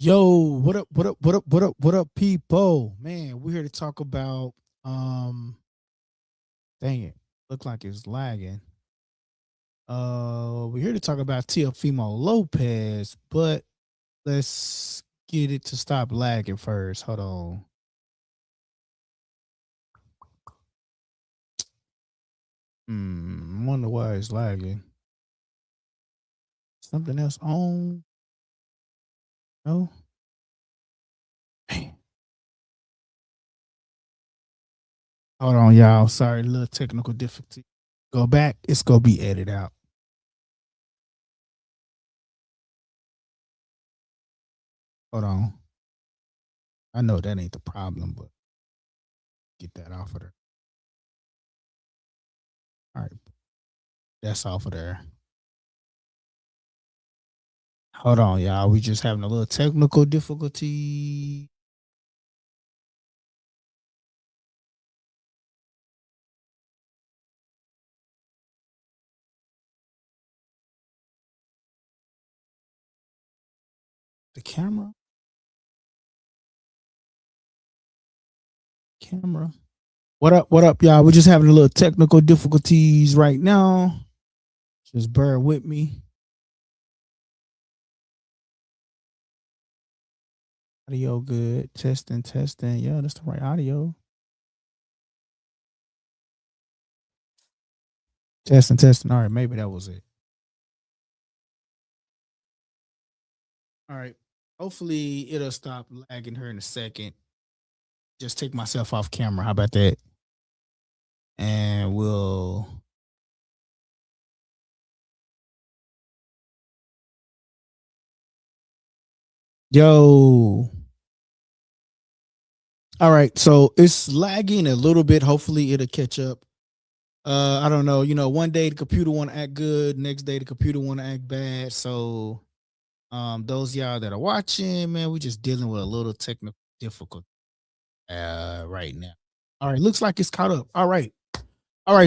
Yo, what up, what up, what up, what up, what up, people? Man, we're here to talk about dang it. Look like it's lagging. We're here to talk about Teofimo Lopez, but let's get it to stop lagging first. Hold on. Wonder why it's lagging. Something else on? No? Man. Hold on, y'all. Sorry, a little technical difficulty. Go back. It's gonna be edited out. Hold on. I know that ain't the problem, but get that off of there. All right. That's off of there. Hold on, y'all. We just having a little technical difficulty. The camera. What up, y'all? We're just having a little technical difficulties right now. Just bear with me. Audio good. Testing. Yeah, that's the right audio. Testing. All right, maybe that was it. All right. Hopefully it'll stop lagging here in a second. Just take myself off camera. How about that? And we'll Yo. All right, so it's lagging a little bit. Hopefully it'll catch up. I don't know. One day the computer want to act good, next day the computer want to act bad. So, those y'all that are watching, man, we just dealing with a little technical difficulty right now. All right, looks like it's caught up. All right.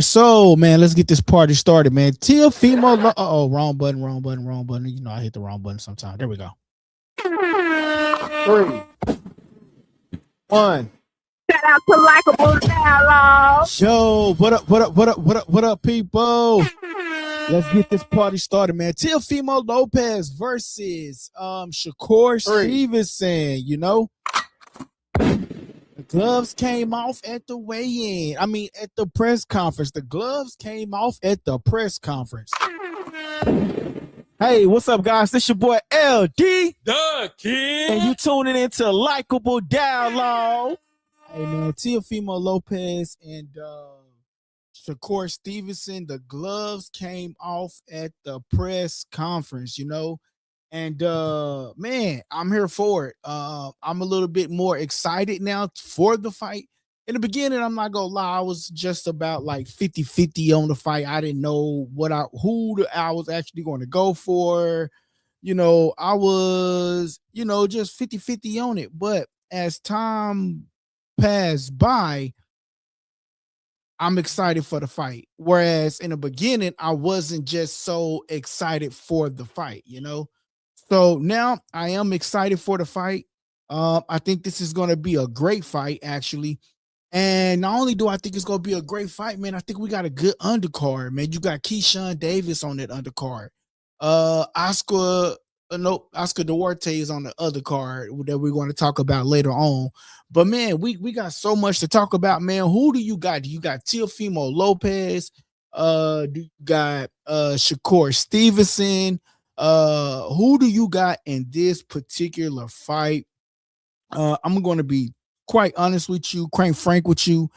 So, man, let's get this party started, man. Teofimo. Wrong button. I hit the wrong button sometimes. There we go. 3, 1. Shout out to Likeable Dialogue. Yo, what up, people? Let's get this party started, man. Teofimo Lopez versus Shakur Stevenson, The gloves came off at the weigh-in. I mean, at the press conference. The gloves came off at the press conference. Hey, what's up, guys? This your boy LD. The kid. And you tuning into Likeable Dialogue. Hey, man, Teofimo Lopez and Shakur Stevenson, the gloves came off at the press conference, and man, I'm here for it. I'm a little bit more excited now for the fight. In the beginning, I'm not gonna lie, I was just about like 50-50 on the fight. I didn't know who I was actually going to go for. I was, just 50-50 on it. But as time passed by, I'm excited for the fight. Whereas in the beginning, I wasn't just so excited for the fight, So now I am excited for the fight. I think this is going to be a great fight, actually. And not only do I think it's going to be a great fight, man, I think we got a good undercard, man. You got Keyshawn Davis on that undercard. Oscar Duarte is on the other card that we're going to talk about later on. But man, we got so much to talk about, man. Who do you got? Do you got Teofimo Lopez? Do you got Shakur Stevenson? Who do you got in this particular fight? I'm going to be quite honest with you, quite frank with you.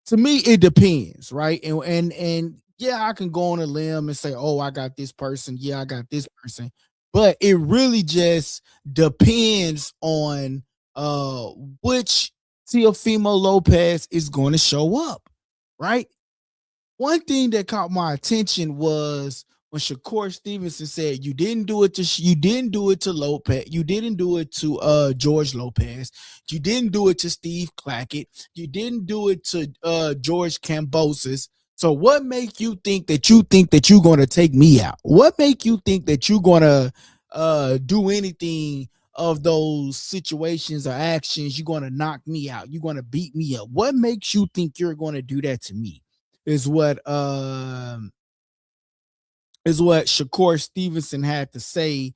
To me, it depends, right? And yeah, I can go on a limb and say, oh, I got this person. Yeah, I got this person. But it really just depends on which Teofimo Lopez is going to show up, right? One thing that caught my attention was when Shakur Stevenson said you didn't do it to Lopez, you didn't do it to George Lopez, you didn't do it to Steve Clackett, you didn't do it to George Kambosos. So what make you think that you're going to take me out? What make you think that you're going to do anything of those situations or actions, you're going to knock me out. You're going to beat me up. What makes you think you're going to do that to me? Is what Shakur Stevenson had to say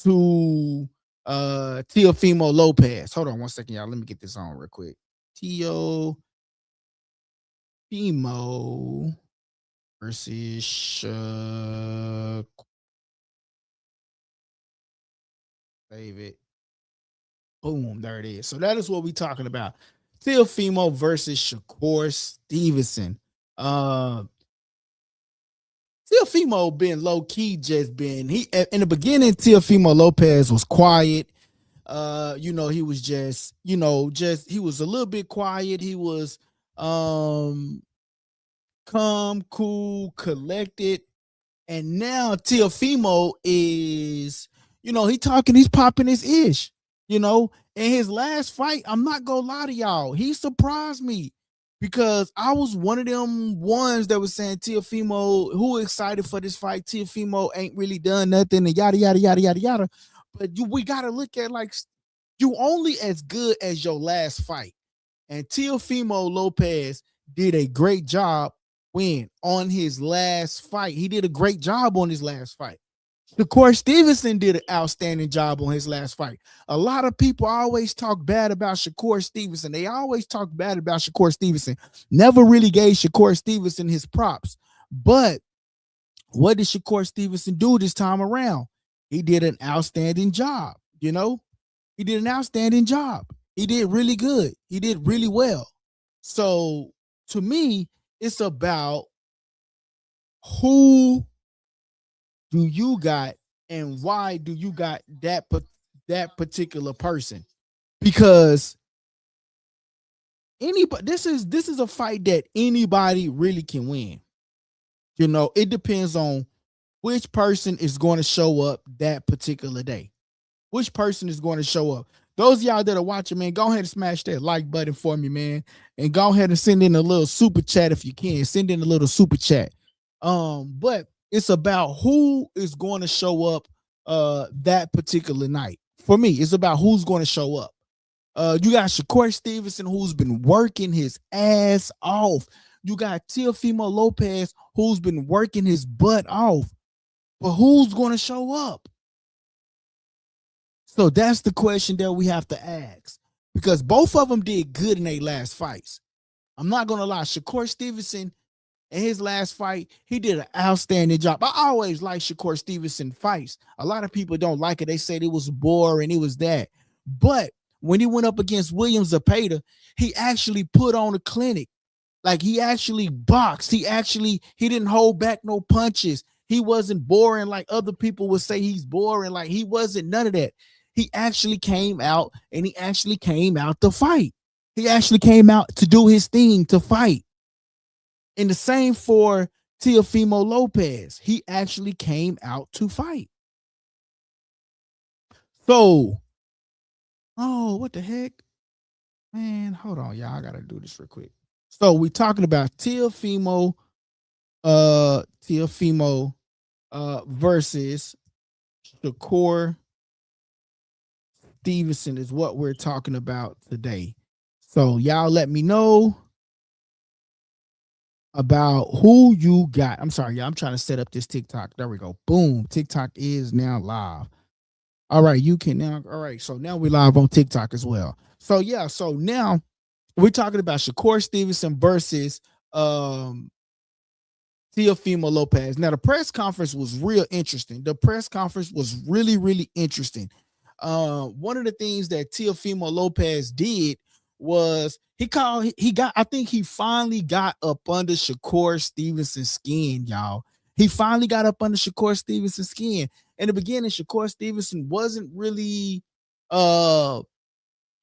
to Teofimo Lopez. Hold on one second, y'all. Let me get this on real quick. Teofimo versus save it. Boom, there it is. So that is what we're talking about. Teofimo versus Shakur Stevenson. Teofimo been low key, just been he in the beginning. Teofimo Lopez was quiet. He was just he was a little bit quiet. He was calm, cool, collected. And now Teofimo is, he's popping his ish, in his last fight. I'm not gonna lie to y'all. He surprised me because I was one of them ones that was saying Teofimo, who excited for this fight. Teofimo ain't really done nothing and yada, yada, yada, yada, yada. But we got to look at you only as good as your last fight. And Teofimo Lopez did a great job on his last fight. He did a great job on his last fight. Shakur Stevenson did an outstanding job on his last fight. A lot of people always talk bad about Shakur Stevenson. They always talk bad about Shakur Stevenson. Never really gave Shakur Stevenson his props. But what did Shakur Stevenson do this time around? He did an outstanding job. He did an outstanding job. He did really good. He did really well. So to me, it's about who do you got and why do you got that particular person? Because anybody, this is a fight that anybody really can win. It depends on which person is going to show up that particular day. Which person is going to show up? Those of y'all that are watching, man, go ahead and smash that like button for me, man. And go ahead and send in a little super chat if you can. Send in a little super chat. But it's about who is going to show up that particular night. For me, it's about who's going to show up. You got Shakur Stevenson, who's been working his ass off. You got Teofimo Lopez, who's been working his butt off. But who's going to show up? So that's the question that we have to ask, because both of them did good in their last fights. I'm not going to lie. Shakur Stevenson, in his last fight, he did an outstanding job. I always like Shakur Stevenson fights. A lot of people don't like it. They said it was boring. It was that. But when he went up against William Zepeda, he actually put on a clinic. Like, he actually boxed. He didn't hold back no punches. He wasn't boring like other people would say he's boring. Like, he wasn't none of that. He actually came out, and he actually came out to fight. He actually came out to do his thing, to fight. And the same for Teofimo Lopez. He actually came out to fight. So, what the heck? Man, hold on, y'all. I got to do this real quick. So, we're talking about Teofimo versus Shakur Stevenson is what we're talking about today. So y'all let me know about who you got. I'm sorry, y'all. I'm trying to set up this TikTok. There we go. Boom. TikTok is now live. All right, you can now. All right, so now we're live on TikTok as well. So yeah, so now we're talking about Shakur Stevenson versus Teofimo Lopez. Now the press conference was real interesting. The press conference was really, really interesting. One of the things that Teofimo Lopez did was I think he finally got up under Shakur Stevenson's skin, y'all. He finally got up under Shakur Stevenson's skin. In the beginning, Shakur Stevenson wasn't really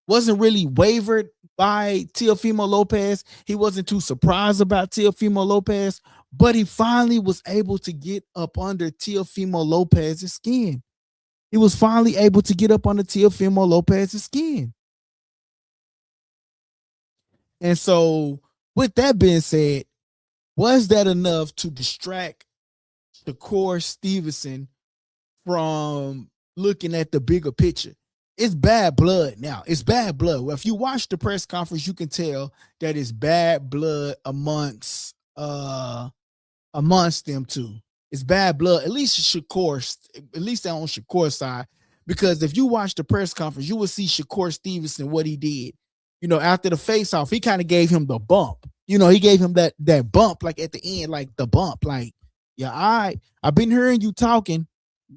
wavered by Teofimo Lopez. He wasn't too surprised about Teofimo Lopez, but he finally was able to get up under Teofimo Lopez's skin. He was finally able to get up under Teofimo Lopez's skin. And so, with that being said, was that enough to distract Shakur Stevenson from looking at the bigger picture? it's bad blood now. It's bad blood. Well, if you watch the press conference, you can tell that it's bad blood amongst them two. It's bad blood. At least they're on Shakur's side. Because if you watch the press conference, you will see Shakur Stevenson, what he did. After the face-off, he kind of gave him the bump. He gave him that bump, like at the end, like the bump, like, yeah, all right, I've been hearing you talking.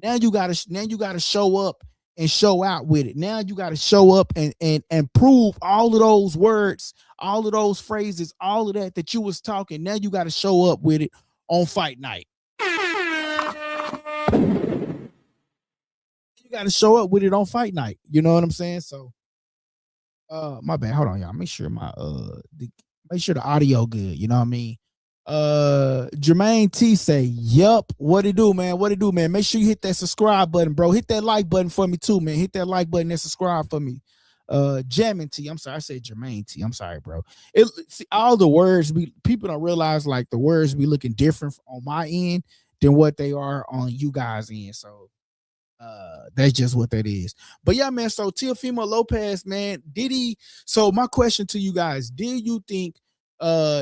Now you gotta show up and show out with it. Now you gotta show up and prove all of those words, all of those phrases, all of that you was talking. Now you gotta show up with it on fight night. You got to show up with it on fight night. You know what I'm saying? So, my bad. Hold on, y'all. Make sure make sure the audio good. You know what I mean? Jermaine T say, "Yup, what it do, man? What it do, man? Make sure you hit that subscribe button, bro. Hit that like button for me too, man. Hit that like button and subscribe for me." Jammin T, I'm sorry, I said Jermaine T. I'm sorry, bro. All the words people don't realize, like, the words be looking different on my end than what they are on you guys' end. So that's just what that is. But yeah, man, so Teofimo Lopez, man, so my question to you guys, did you think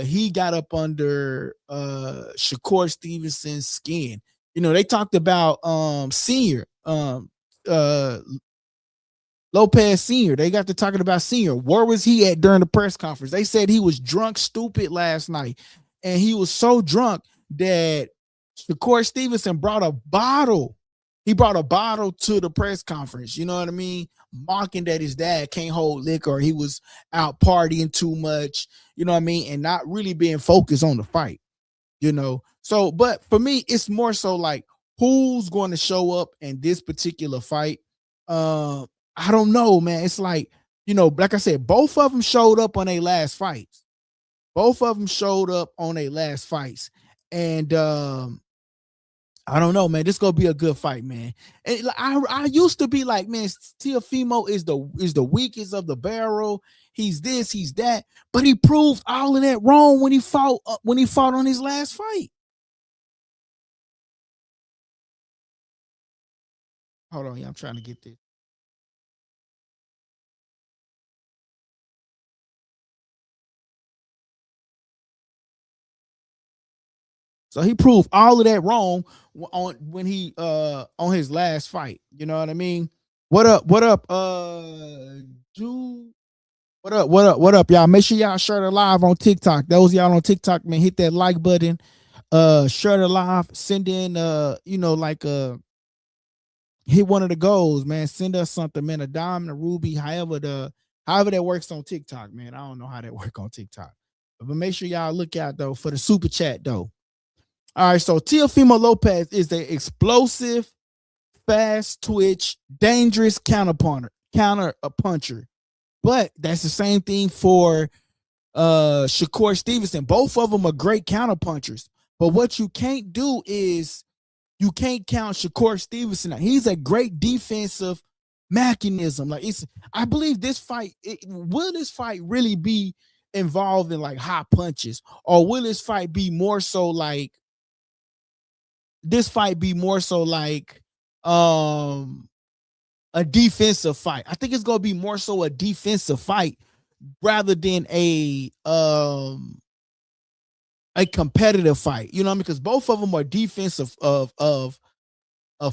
he got up under Shakur Stevenson's skin? They talked about senior Lopez Sr. They got to talking about Senior. Where was he at during the press conference? They said he was drunk stupid last night, and he was so drunk that Shakur Stevenson brought a bottle. He brought a bottle to the press conference, you know what I mean? Mocking that his dad can't hold liquor, or he was out partying too much, you know what I mean? And not really being focused on the fight, So, but for me, it's more so like, who's going to show up in this particular fight? I don't know, man. It's like, like I said, both of them showed up on their last fights. And I don't know, man. This gonna be a good fight, man. And I used to be like, man, Teofimo is the weakest of the barrel. He's this, he's that, but he proved all of that wrong when he fought on his last fight. Hold on, yeah, I'm trying to get this. So he proved all of that wrong when he on his last fight. You know what I mean? What up? Jude? What up, y'all? Make sure y'all share the live on TikTok. Those y'all on TikTok, man, hit that like button. Share the live. Send in hit one of the goals, man. Send us something, man. A dime, a ruby, however that works on TikTok, man. I don't know how that works on TikTok. But make sure y'all look out though for the super chat though. All right, so Teofimo Lopez is an explosive, fast twitch, dangerous counter puncher. But that's the same thing for Shakur Stevenson. Both of them are great counter punchers. But what you can't do is you can't count Shakur Stevenson out. He's a great defensive mechanism. Like, I believe this fight, will this fight really be involved in like high punches, or will this fight be more so like a defensive fight? I think it's gonna be more so a defensive fight rather than a competitive fight. You know what I mean? Because both of them are defensive of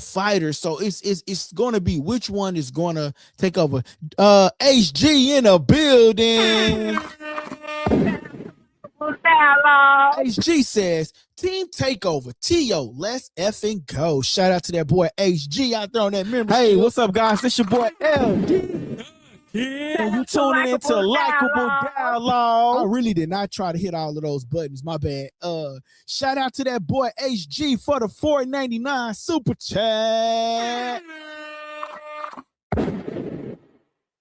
fighters. So it's gonna be which one is gonna take over. HG in a building. HG says, team takeover. Tio, let's effing go. Shout out to that boy HG out there on that membership. Hey, what's up, guys? This your boy LD. And you tuning into Likeable Dialogue. I really did not try to hit all of those buttons. My bad. Shout out to that boy HG for the $4.99 super chat.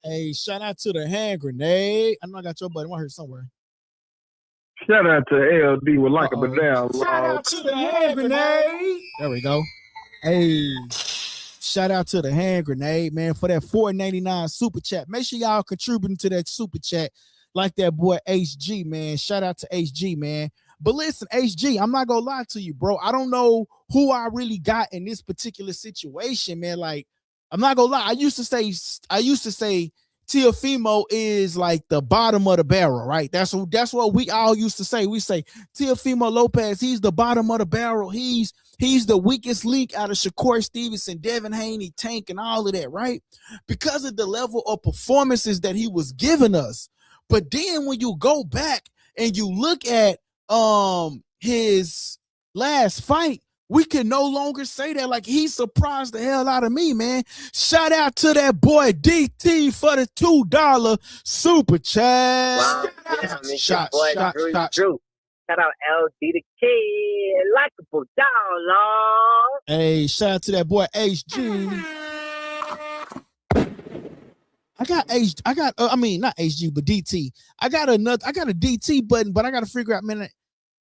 Hey, shout out to the hand grenade. I know I got your button. I heard somewhere. Shout out to LD with Likeable Dialogue. Shout out to the hand grenade. There we go. Hey, shout out to the hand grenade, man, for that $4.99 super chat. Make sure y'all contributing to that super chat like that boy HG, man. Shout out to HG, man. But listen, HG, I'm not gonna lie to you, bro. I don't know who I really got in this particular situation, man. Like, I'm not gonna lie. I used to say Teofimo is like the bottom of the barrel, right? That's what we all used to say. We say Teofimo Lopez, he's the bottom of the barrel. He's the weakest link out of Shakur Stevenson, Devin Haney, Tank, and all of that, right? Because of the level of performances that he was giving us. But then when you go back and you look at his last fight, we can no longer say that. Like, he surprised the hell out of me, man. Shout out to that boy DT for the $2 super chat. Wow, Shot. Shout out LD the Kid, Likeable Dialogue. Hey, shout out to that boy HG. Not HG, but DT. I got a DT button, but I got to figure out, man,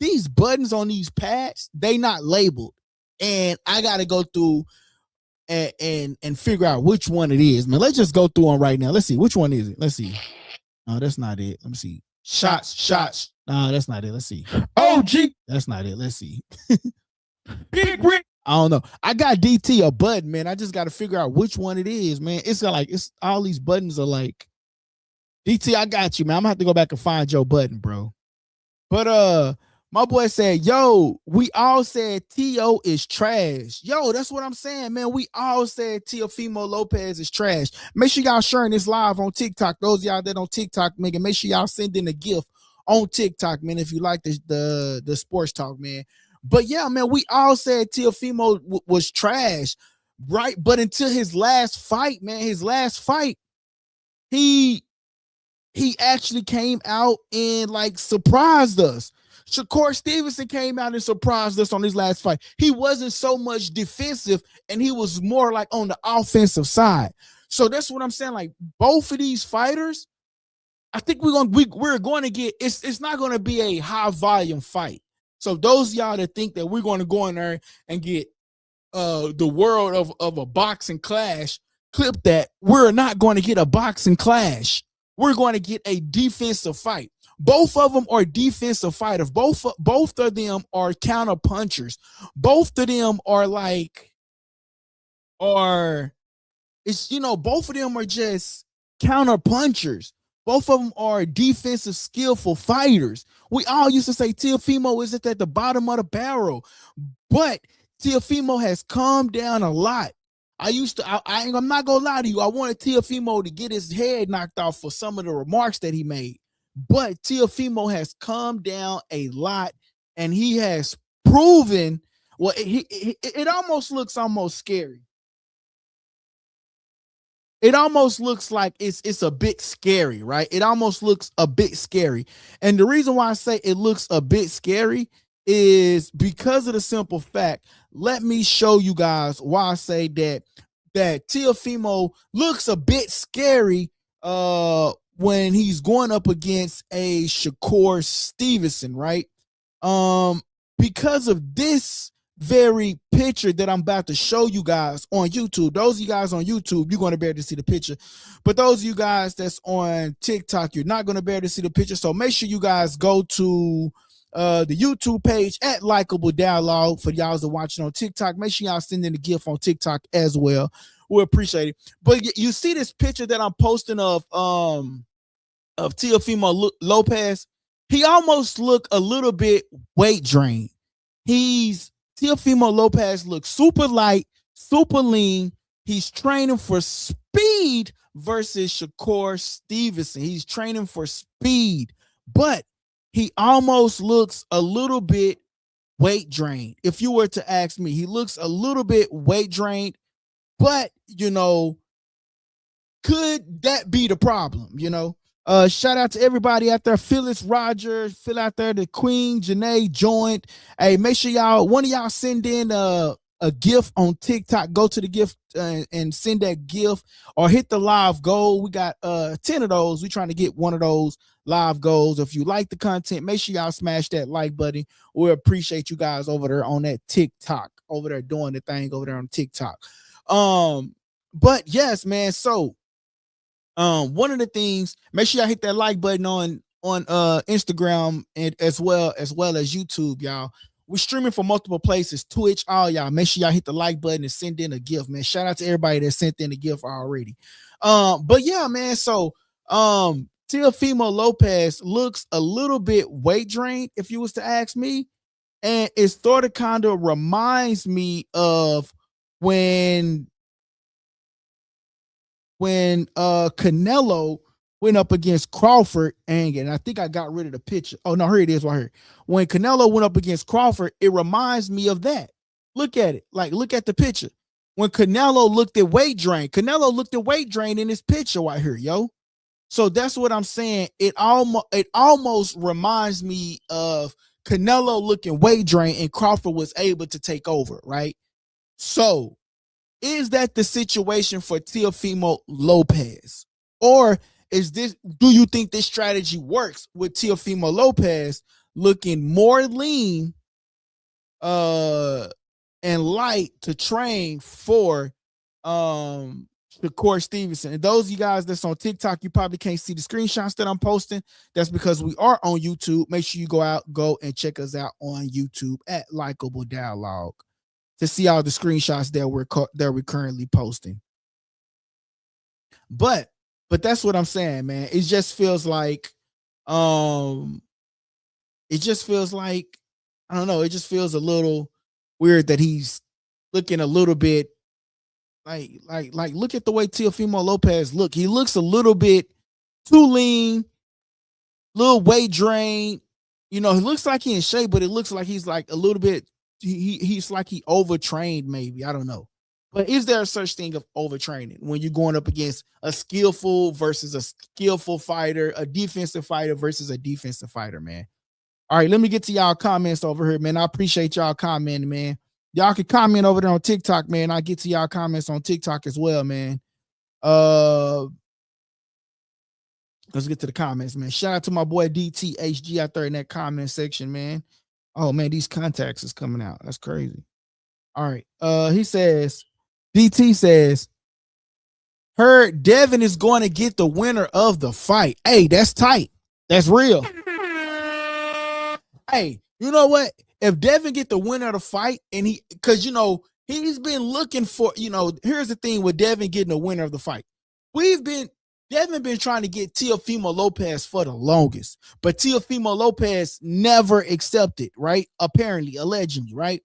these buttons on these pads, they not labeled. And I got to go through and figure out which one it is, man. Let's just go through them right now. Let's see. Which one is it? Let's see. No, that's not it. Let me see. Shots. No, that's not it. Let's see. OG. That's not it. Let's see. Pedigree. I don't know. I got DT a button, man. I just got to figure out which one it is, man. It's all these buttons are like, DT, I got you, man. I'm gonna have to go back and find your button, bro. But my boy said, yo, we all said Teo is trash. Yo, that's what I'm saying, man. We all said Teofimo Lopez is trash. Make sure y'all sharing this live on TikTok. Those of y'all that on TikTok, make sure y'all send in a gift on TikTok, man, if you like the sports talk, man. But yeah, man, we all said Teofimo was trash, right? But until his last fight, man, he actually came out and like surprised us. Shakur Stevenson came out and surprised us on his last fight. He wasn't so much defensive, and he was more like on the offensive side. So that's what I'm saying. Like, both of these fighters, I think we're going to get. It's not going to be a high volume fight. So those of y'all that think that we're going to go in there and get the world of a boxing clash, clip that. We're not going to get a boxing clash. We're going to get a defensive fight. Both of them are defensive fighters. Both of them are counter punchers. Both of them are both of them are just counter punchers. Both of them are defensive, skillful fighters. We all used to say Teofimo is at the bottom of the barrel, but Teofimo has calmed down a lot. I'm not gonna lie to you. I wanted Teofimo to get his head knocked off for some of the remarks that he made. But Teofimo has calmed down a lot, and he has proven. Well, it almost looks almost scary. It almost looks like it's a bit scary, right? It almost looks a bit scary, and the reason why I say it looks a bit scary is because of the simple fact. Let me show you guys why I say that Teofimo looks a bit scary. When he's going up against a Shakur Stevenson, right? Because of this very picture that I'm about to show you guys on YouTube. Those of you guys on YouTube, you're going to be able to see the picture. But those of you guys that's on TikTok, you're not going to be able to see the picture. So make sure you guys go to the YouTube page at Likeable Dialogue for y'all that are watching on TikTok. Make sure y'all send in a gift on TikTok as well. We appreciate it. But you see this picture that I'm posting of Teofimo Lopez. He almost look a little bit weight drained. Teofimo Lopez looks super light, super lean. He's training for speed versus Shakur Stevenson. He's training for speed, but he almost looks a little bit weight drained. If you were to ask me, he looks a little bit weight drained, but could that be the problem? Shout out to everybody out there. Phyllis Rogers, Phil out there, the Queen, Janae Joint. Hey, make sure one of y'all send in a gift on TikTok. Go to the gift and send that gift, or hit the live goal. We got 10 of those. We're trying to get one of those live goals. If you like the content, make sure y'all smash that like button. We appreciate you guys over there on that TikTok, over there doing the thing over there on TikTok. But yes, man. So one of the things, make sure y'all hit that like button on Instagram and as well as YouTube, y'all. we're streaming from multiple places. Twitch, all y'all. Make sure y'all hit the like button and send in a gift, man. Shout out to everybody that sent in a gift already. But yeah, man. So Teofimo Lopez looks a little bit weight drained, if you was to ask me. And it sort of kind of reminds me of when Canelo went up against Crawford, and I think I got rid of the picture. Oh no, here it is right here. When Canelo went up against Crawford, it reminds me of that. Look at it. Like, look at the picture. When Canelo looked at weight drain, in his picture right here, yo. So that's what I'm saying. It almost reminds me of Canelo looking weight drain and Crawford was able to take over, right? So is that the situation for Teofimo Lopez? Or do you think this strategy works with Teofimo Lopez looking more lean and light to train for Shakur Stevenson? And those of you guys that's on TikTok, you probably can't see the screenshots that I'm posting. That's because we are on YouTube. Make sure you go and check us out on YouTube at Likeable Dialogue to see all the screenshots that we're currently posting. But that's what I'm saying, man. It just feels like I don't know, it just feels a little weird that he's looking a little bit like look at the way Teofimo Lopez look. He looks a little bit too lean, little weight drain. You know, he looks like he's in shape, but it looks like he's like a little bit he's like he overtrained, maybe. I don't know. But is there a such thing of overtraining when you're going up against a skillful versus a skillful fighter, a defensive fighter versus a defensive fighter, man? All right, let me get to y'all comments over here, man. I appreciate y'all commenting, man. Y'all can comment over there on TikTok, man. I'll get to y'all comments on TikTok as well, man. Let's get to the comments, man. Shout out to my boy DTHG out there in that comment section, man. Oh, man, these contacts is coming out. That's crazy. All right. He says, DT says, heard Devin is going to get the winner of the fight. Hey, that's tight. That's real. Hey, you know what? If Devin get the winner of the fight, and because you know he's been looking for, you know, here's the thing with Devin getting the winner of the fight. Devin been trying to get Teofimo Lopez for the longest, but Teofimo Lopez never accepted, right? Apparently, allegedly, right?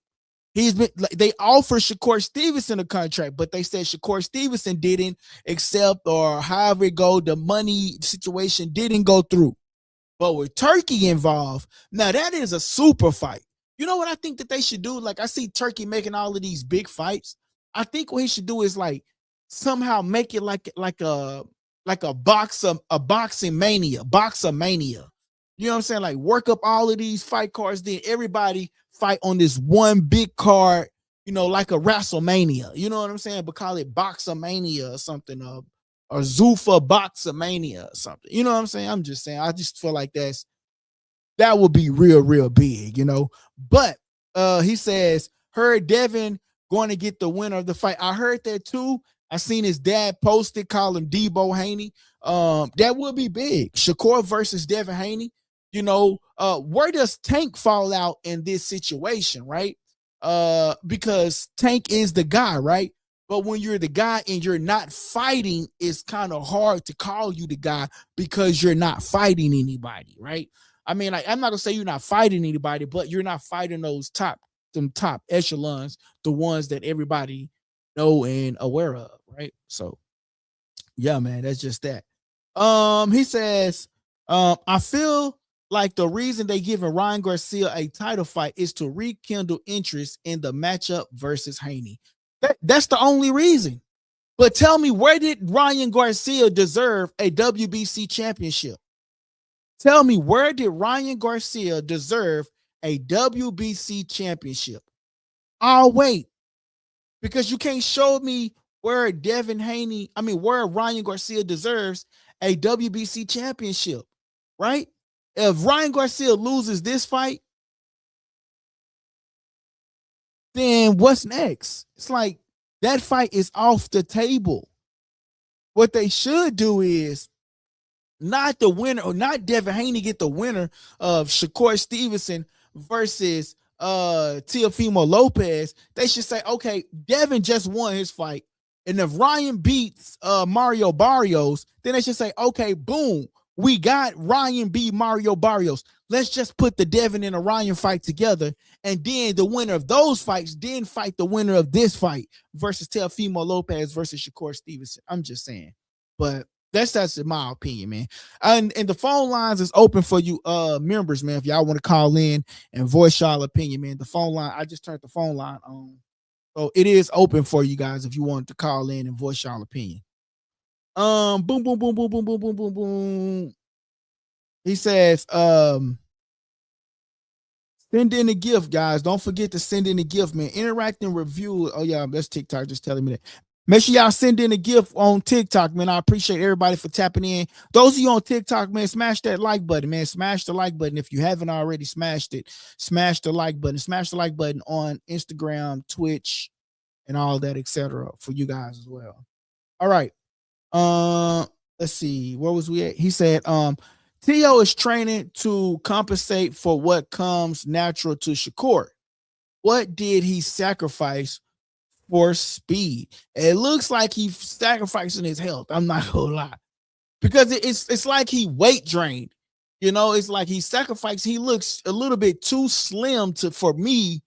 They offered Shakur Stevenson a contract, but they said Shakur Stevenson didn't accept, or however it go, the money situation didn't go through. But with Turkey involved, now that is a super fight. You know what I think that they should do? Like, I see Turkey making all of these big fights. I think what he should do is like somehow make it like a boxing mania. You know what I'm saying? Like, work up all of these fight cards, then everybody fight on this one big card, you know, like a WrestleMania. You know what I'm saying? But call it Boxamania or something, or Zuffa Boxamania or something. You know what I'm saying? I'm just saying, I just feel like that would be real big, you know. But he says, heard Devin going to get the winner of the fight. I heard that too. I seen his dad posted, call him Debo Haney. That would be big. Shakur versus Devin Haney. You know, where does Tank fall out in this situation, right? Because Tank is the guy, right? But when you're the guy and you're not fighting, it's kind of hard to call you the guy because you're not fighting anybody, right? I mean, like, I'm not gonna say you're not fighting anybody, but you're not fighting those top echelons, the ones that everybody know and aware of, right? So, yeah, man, that's just that. He says, I feel like the reason they giving Ryan Garcia a title fight is to rekindle interest in the matchup versus Haney. That's the only reason. But tell me, where did Ryan Garcia deserve a WBC championship? Tell me, where did Ryan Garcia deserve a WBC championship? I'll wait, because you can't show me where where Ryan Garcia deserves a WBC championship, right? If Ryan Garcia loses this fight, then what's next? It's like that fight is off the table. What they should do is not the winner, or not Devin Haney get the winner of Shakur Stevenson versus Teofimo Lopez, they should say, okay, Devin just won his fight. And if Ryan beats Mario Barrios, then they should say, okay, boom, we got Ryan beat Mario Barrios. Let's just put the Devin and the Ryan fight together. And then the winner of those fights then fight the winner of this fight versus Teofimo Lopez versus Shakur Stevenson. I'm just saying. But that's my opinion, man. And the phone lines is open for you members, man. If y'all want to call in and voice y'all opinion, man. The phone line, I just turned the phone line on. So it is open for you guys if you want to call in and voice y'all opinion. Boom, boom, boom, boom, boom, boom, boom, boom, boom. He says, send in a gift, guys. Don't forget to send in a gift, man. Interact and review. Oh, yeah, that's TikTok just telling me that. Make sure y'all send in a gift on TikTok, man. I appreciate everybody for tapping in. Those of you on TikTok, man, smash that like button, man. Smash the like button. If you haven't already smashed it, smash the like button. Smash the like button on Instagram, Twitch, and all that, etc. for you guys as well. All right. Let's see. Where was we at? He said, Teo is training to compensate for what comes natural to Shakur. What did he sacrifice for speed? It looks like he's sacrificing his health. I'm not gonna lie, because it's like he weight drained. You know, it's like he sacrificed. He looks a little bit too slim for me.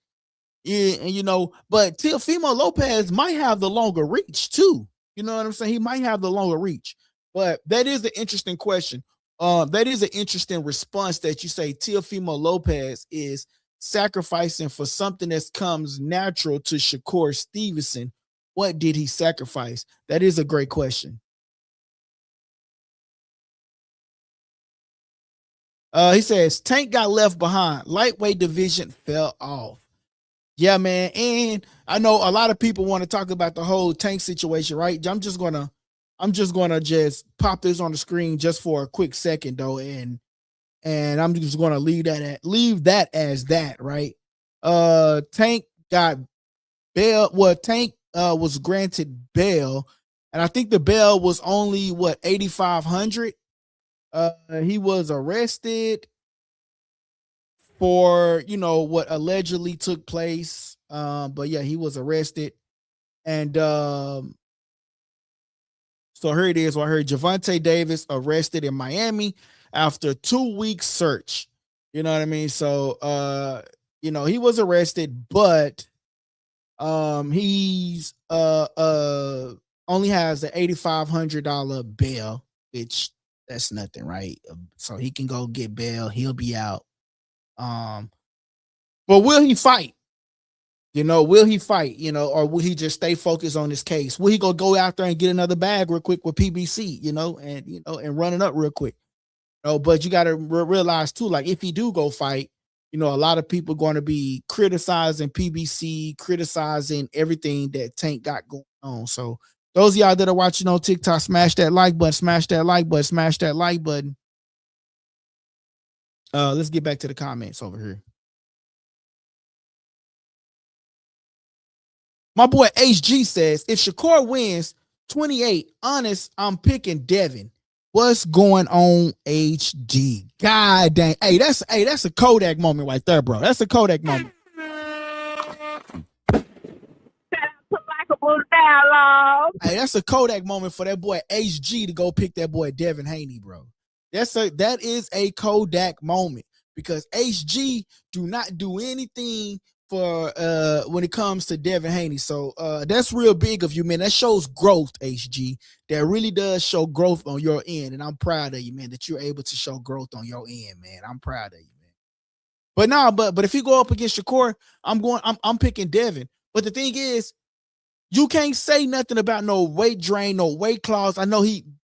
Yeah, you know, but Teofimo Lopez might have the longer reach too. You know what I'm saying? He might have the longer reach. But that is an interesting question. That is an interesting response that you say Teofimo Lopez is sacrificing for something that comes natural to Shakur Stevenson. What did he sacrifice? That is a great question. He says Tank got left behind. Lightweight division fell off. Yeah, man. And I know a lot of people want to talk about the whole Tank situation, right? I'm just gonna just pop this on the screen just for a quick second though, and I'm just gonna leave that as that, right? Tank got bail. Well, Tank was granted bail, and I think the bail was only what, $8,500. He was arrested for, you know, what allegedly took place. But yeah, he was arrested. And so here it is. I heard Gervonta Davis arrested in Miami after 2 weeks search. You know what I mean? So you know, he was arrested, but he's only has an $8,500 bail, which that's nothing, right? So he can go get bail, he'll be out. But will he fight? You know, will he fight? You know, or will he just stay focused on his case? Will he go out there and get another bag real quick with PBC? You know, and run it up real quick. You know, but you got to realize too, like if he do go fight, you know, a lot of people going to be criticizing PBC, criticizing everything that Tank got going on. So those of y'all that are watching on TikTok, smash that like button, smash that like button, smash that like button. Let's get back to the comments over here. My boy HG says, if Shakur wins 28, honest, I'm picking Devin. What's going on, HG? God dang. Hey, that's a Kodak moment right there, bro. That's a Kodak moment. Likeable Dialogue. Hey, that's a Kodak moment for that boy HG to go pick that boy Devin Haney, bro. That is a Kodak moment, because HG do not do anything for when it comes to Devin Haney. So that's real big of you, man. That shows growth, HG. That really does show growth on your end, and I'm proud of you, man, that you're able to show growth on your end, man. I'm proud of you, man. But no, but if you go up against Shakur, I'm picking Devin. But the thing is, you can't say nothing about no weight drain, no weight clause. I know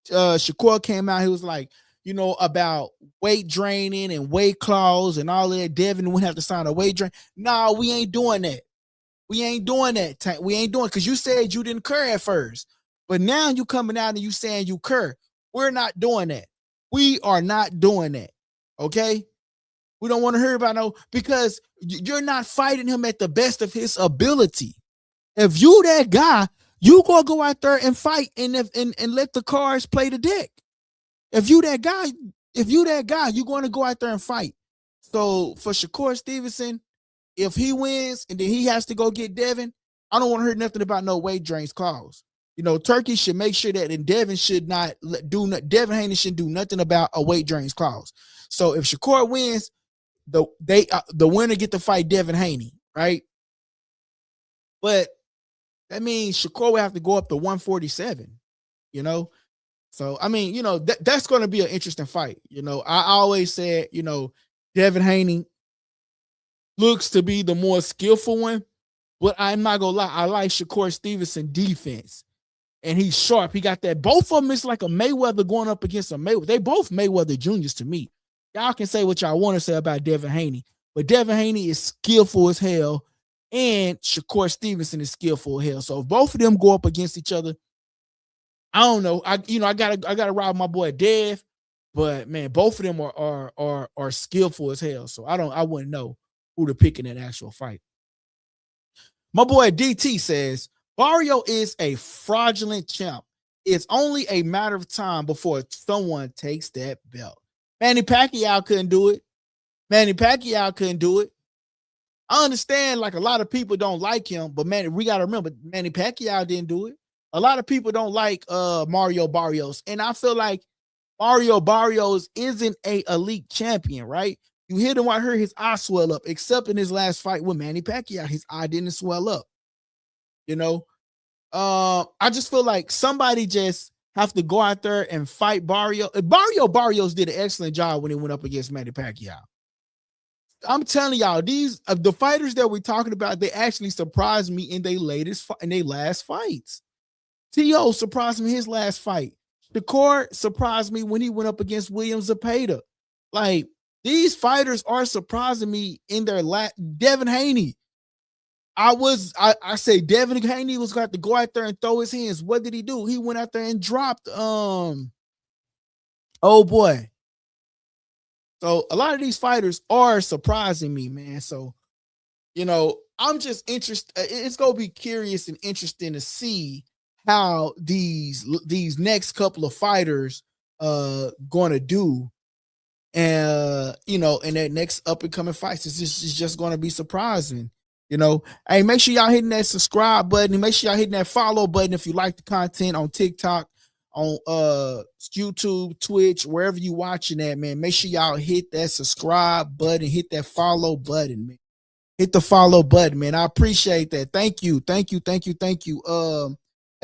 Shakur came out, he was like, you know, about weight draining and weight clause and all of that. Devin wouldn't have to sign a weight drain. No, we ain't doing that. We ain't doing that. We ain't doing, because you said you didn't cur at first. But now you coming out and you saying you cur. We're not doing that. We are not doing that. Okay? We don't want to hear about no, because you're not fighting him at the best of his ability. If you that guy, you gonna go out there and fight and let the cards play the deck. If you that guy, you're going to go out there and fight. So for Shakur Stevenson, if he wins and then he has to go get Devin, I don't want to hear nothing about no weight drains clause. Turkey should make sure that Devin should not Devin Haney shouldn't do nothing about a weight drains clause. So if Shakur wins, the winner get to fight Devin Haney, right? But that means Shakur would have to go up to 147, So, I mean, that's going to be an interesting fight. I always said, Devin Haney looks to be the more skillful one, but I'm not going to lie. I like Shakur Stevenson defense, and he's sharp. He got that. Both of them is like a Mayweather going up against a Mayweather. They both Mayweather juniors to me. Y'all can say what y'all want to say about Devin Haney, but Devin Haney is skillful as hell, and Shakur Stevenson is skillful as hell. So if both of them go up against each other, I don't know. I gotta ride my boy Dev, but man, both of them are skillful as hell. So I wouldn't know who to pick in that actual fight. My boy DT says Barrio is a fraudulent champ. It's only a matter of time before someone takes that belt. Manny Pacquiao couldn't do it. I understand, like, a lot of people don't like him, but man, we gotta remember Manny Pacquiao didn't do it. A lot of people don't like Mario Barrios, and I feel like Mario Barrios isn't a elite champion, right? You hit him, I heard his eye swell up, except in his last fight with Manny Pacquiao, his eye didn't swell up. I just feel like somebody just have to go out there and fight Barrio. Barrios did an excellent job when he went up against Manny Pacquiao. I'm telling y'all, these the fighters that we're talking about, they actually surprised me in their last fights. T.O. surprised me his last fight. Shakur surprised me when he went up against William Zepeda. Like, these fighters are surprising me in their Devin Haney. I say Devin Haney was going to go out there and throw his hands. What did he do? He went out there and dropped oh boy. So a lot of these fighters are surprising me, man. So, I'm just interested. It's going to be curious and interesting to see how these next couple of fighters going to do. And, in that next up and coming fights, it's just going to be surprising. Hey, make sure y'all hitting that subscribe button and make sure y'all hitting that follow button if you like the content on TikTok, on YouTube, Twitch, wherever you watching that, man. Make sure y'all hit that subscribe button, hit that follow button, man. Hit the follow button, man. I appreciate that. Thank you.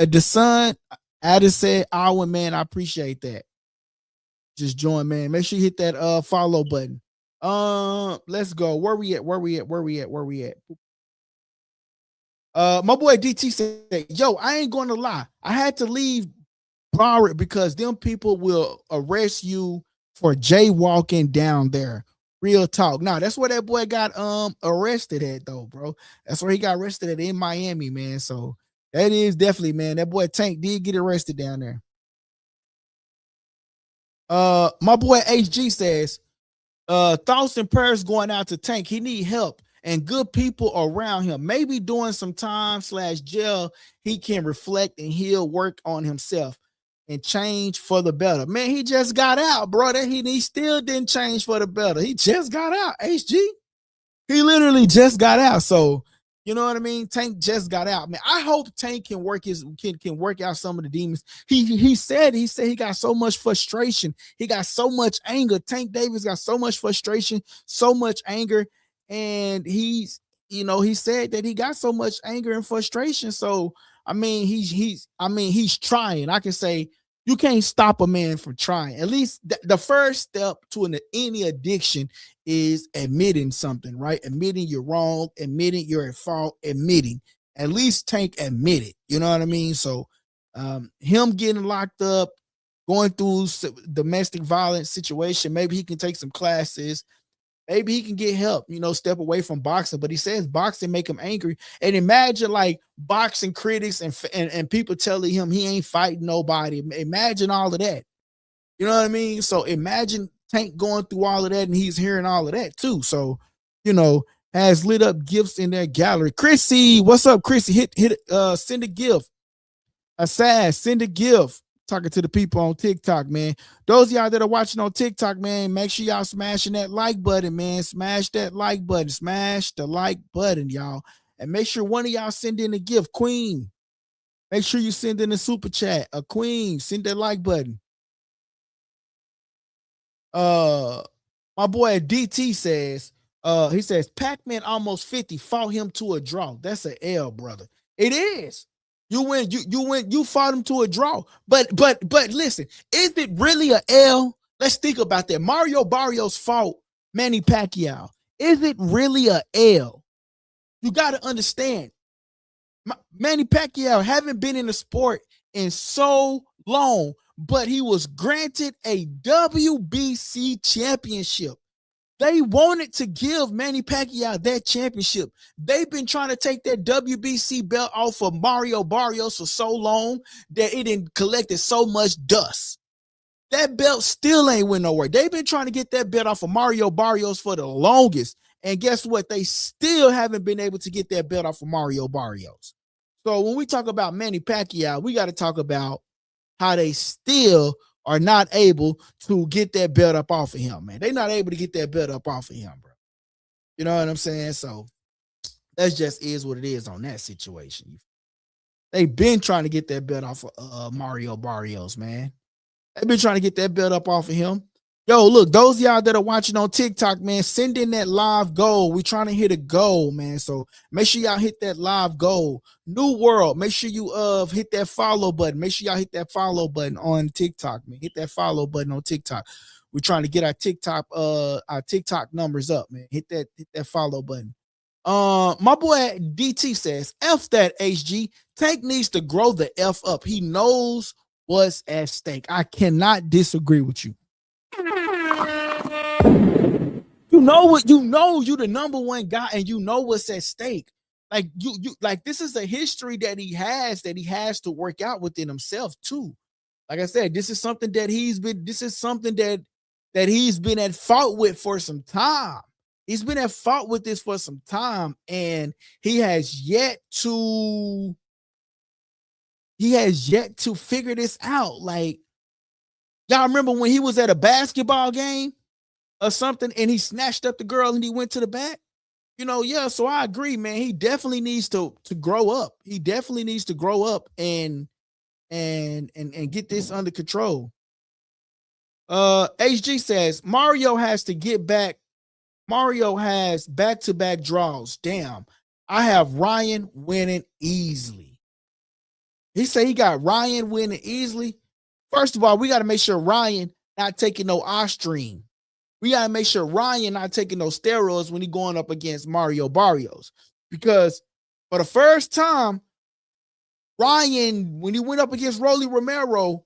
The son, Addis said, man, I appreciate that. Just join, man. Make sure you hit that follow button. Let's go. Where we at? My boy DT said, yo, I ain't gonna lie. I had to leave Broward because them people will arrest you for jaywalking down there. Real talk. Now, that's where that boy got arrested at, though, bro. That's where he got arrested at in Miami, man. So that is definitely, man. That boy Tank did get arrested down there. My boy HG says, thoughts and prayers going out to Tank. He need help and good people around him. Maybe during some time /jail, he can reflect and he'll work on himself and change for the better. Man, he just got out, bro. He still didn't change for the better. He just got out, HG. He literally just got out. So, you know what I mean? Tank just got out, man. I hope Tank can work can work out some of the demons. He said he got so much frustration. He got so much anger. Tank Davis got so much frustration, so much anger. And he said that he got so much anger and frustration. So, I mean, he's trying. I can say you can't stop a man from trying. At least the first step to any addiction is admitting something, right? Admitting you're wrong, admitting you're at fault, admitting. At least Tank admit it. You know what I mean? So him getting locked up, going through domestic violence situation, maybe he can take some classes. Maybe he can get help, step away from boxing. But he says boxing make him angry. And imagine like boxing critics and people telling him he ain't fighting nobody. Imagine all of that. You know what I mean? So imagine Tank going through all of that and he's hearing all of that too. So, has lit up gifts in their gallery. Chrissy, what's up, Chrissy? Hit send a gift. Assad, send a gift talking to the people on TikTok, man. Those of y'all that are watching on TikTok, man, make sure y'all smashing that like button, man. Smash that like button. Smash the like button, y'all. And make sure one of y'all send in a gift. Queen, make sure you send in a super chat. A queen, send that like button. My boy DT says, he says, Pac-Man almost 50, fought him to a draw. That's an L, brother. It is. You fought him to a draw. But listen, is it really a L? Let's think about that. Mario Barrios fought Manny Pacquiao. Is it really a L? You got to understand, Manny Pacquiao haven't been in the sport in so long, but he was granted a WBC championship. They wanted to give Manny Pacquiao that championship. They've been trying to take that WBC belt off of Mario Barrios for so long that it didn't collected so much dust. That belt still ain't went nowhere. They've been trying to get that belt off of Mario Barrios for the longest. And guess what? They still haven't been able to get that belt off of Mario Barrios. So when we talk about Manny Pacquiao, we got to talk about how they still are not able to get that belt up off of him, man. They're not able to get that belt up off of him, bro. You know what I'm saying? So that just is what it is on that situation. They've been trying to get that belt off of Mario Barrios, man. They've been trying to get that belt up off of him. Yo, look, those of y'all that are watching on TikTok, man, send in that live goal. We're trying to hit a goal, man. So make sure y'all hit that live goal. New World, make sure you hit that follow button. Make sure y'all hit that follow button on TikTok, man. Hit that follow button on TikTok. We're trying to get our TikTok numbers up, man. Hit that follow button. My boy DT says, F that HG. Tank needs to grow the F up. He knows what's at stake. I cannot disagree with you. You know what? You know you the number one guy, and you know what's at stake. Like you like this is a history that he has to work out within himself too. Like I said, this is something that he's been at fault with for some time. He's been at fault with this for some time, and he has yet to figure this out. Like, y'all remember when he was at a basketball game or something and he snatched up the girl and he went to the back? You know, yeah, so I agree, man. He definitely needs to grow up. He definitely needs to grow up and get this under control. HG says Mario has to get back. Mario has back-to-back draws. Damn. I have Ryan winning easily. He said he got Ryan winning easily. First of all, we got to make sure Ryan not taking no Ostrine. We got to make sure Ryan not taking no steroids when he going up against Mario Barrios. Because for the first time, Ryan, when he went up against Rolly Romero,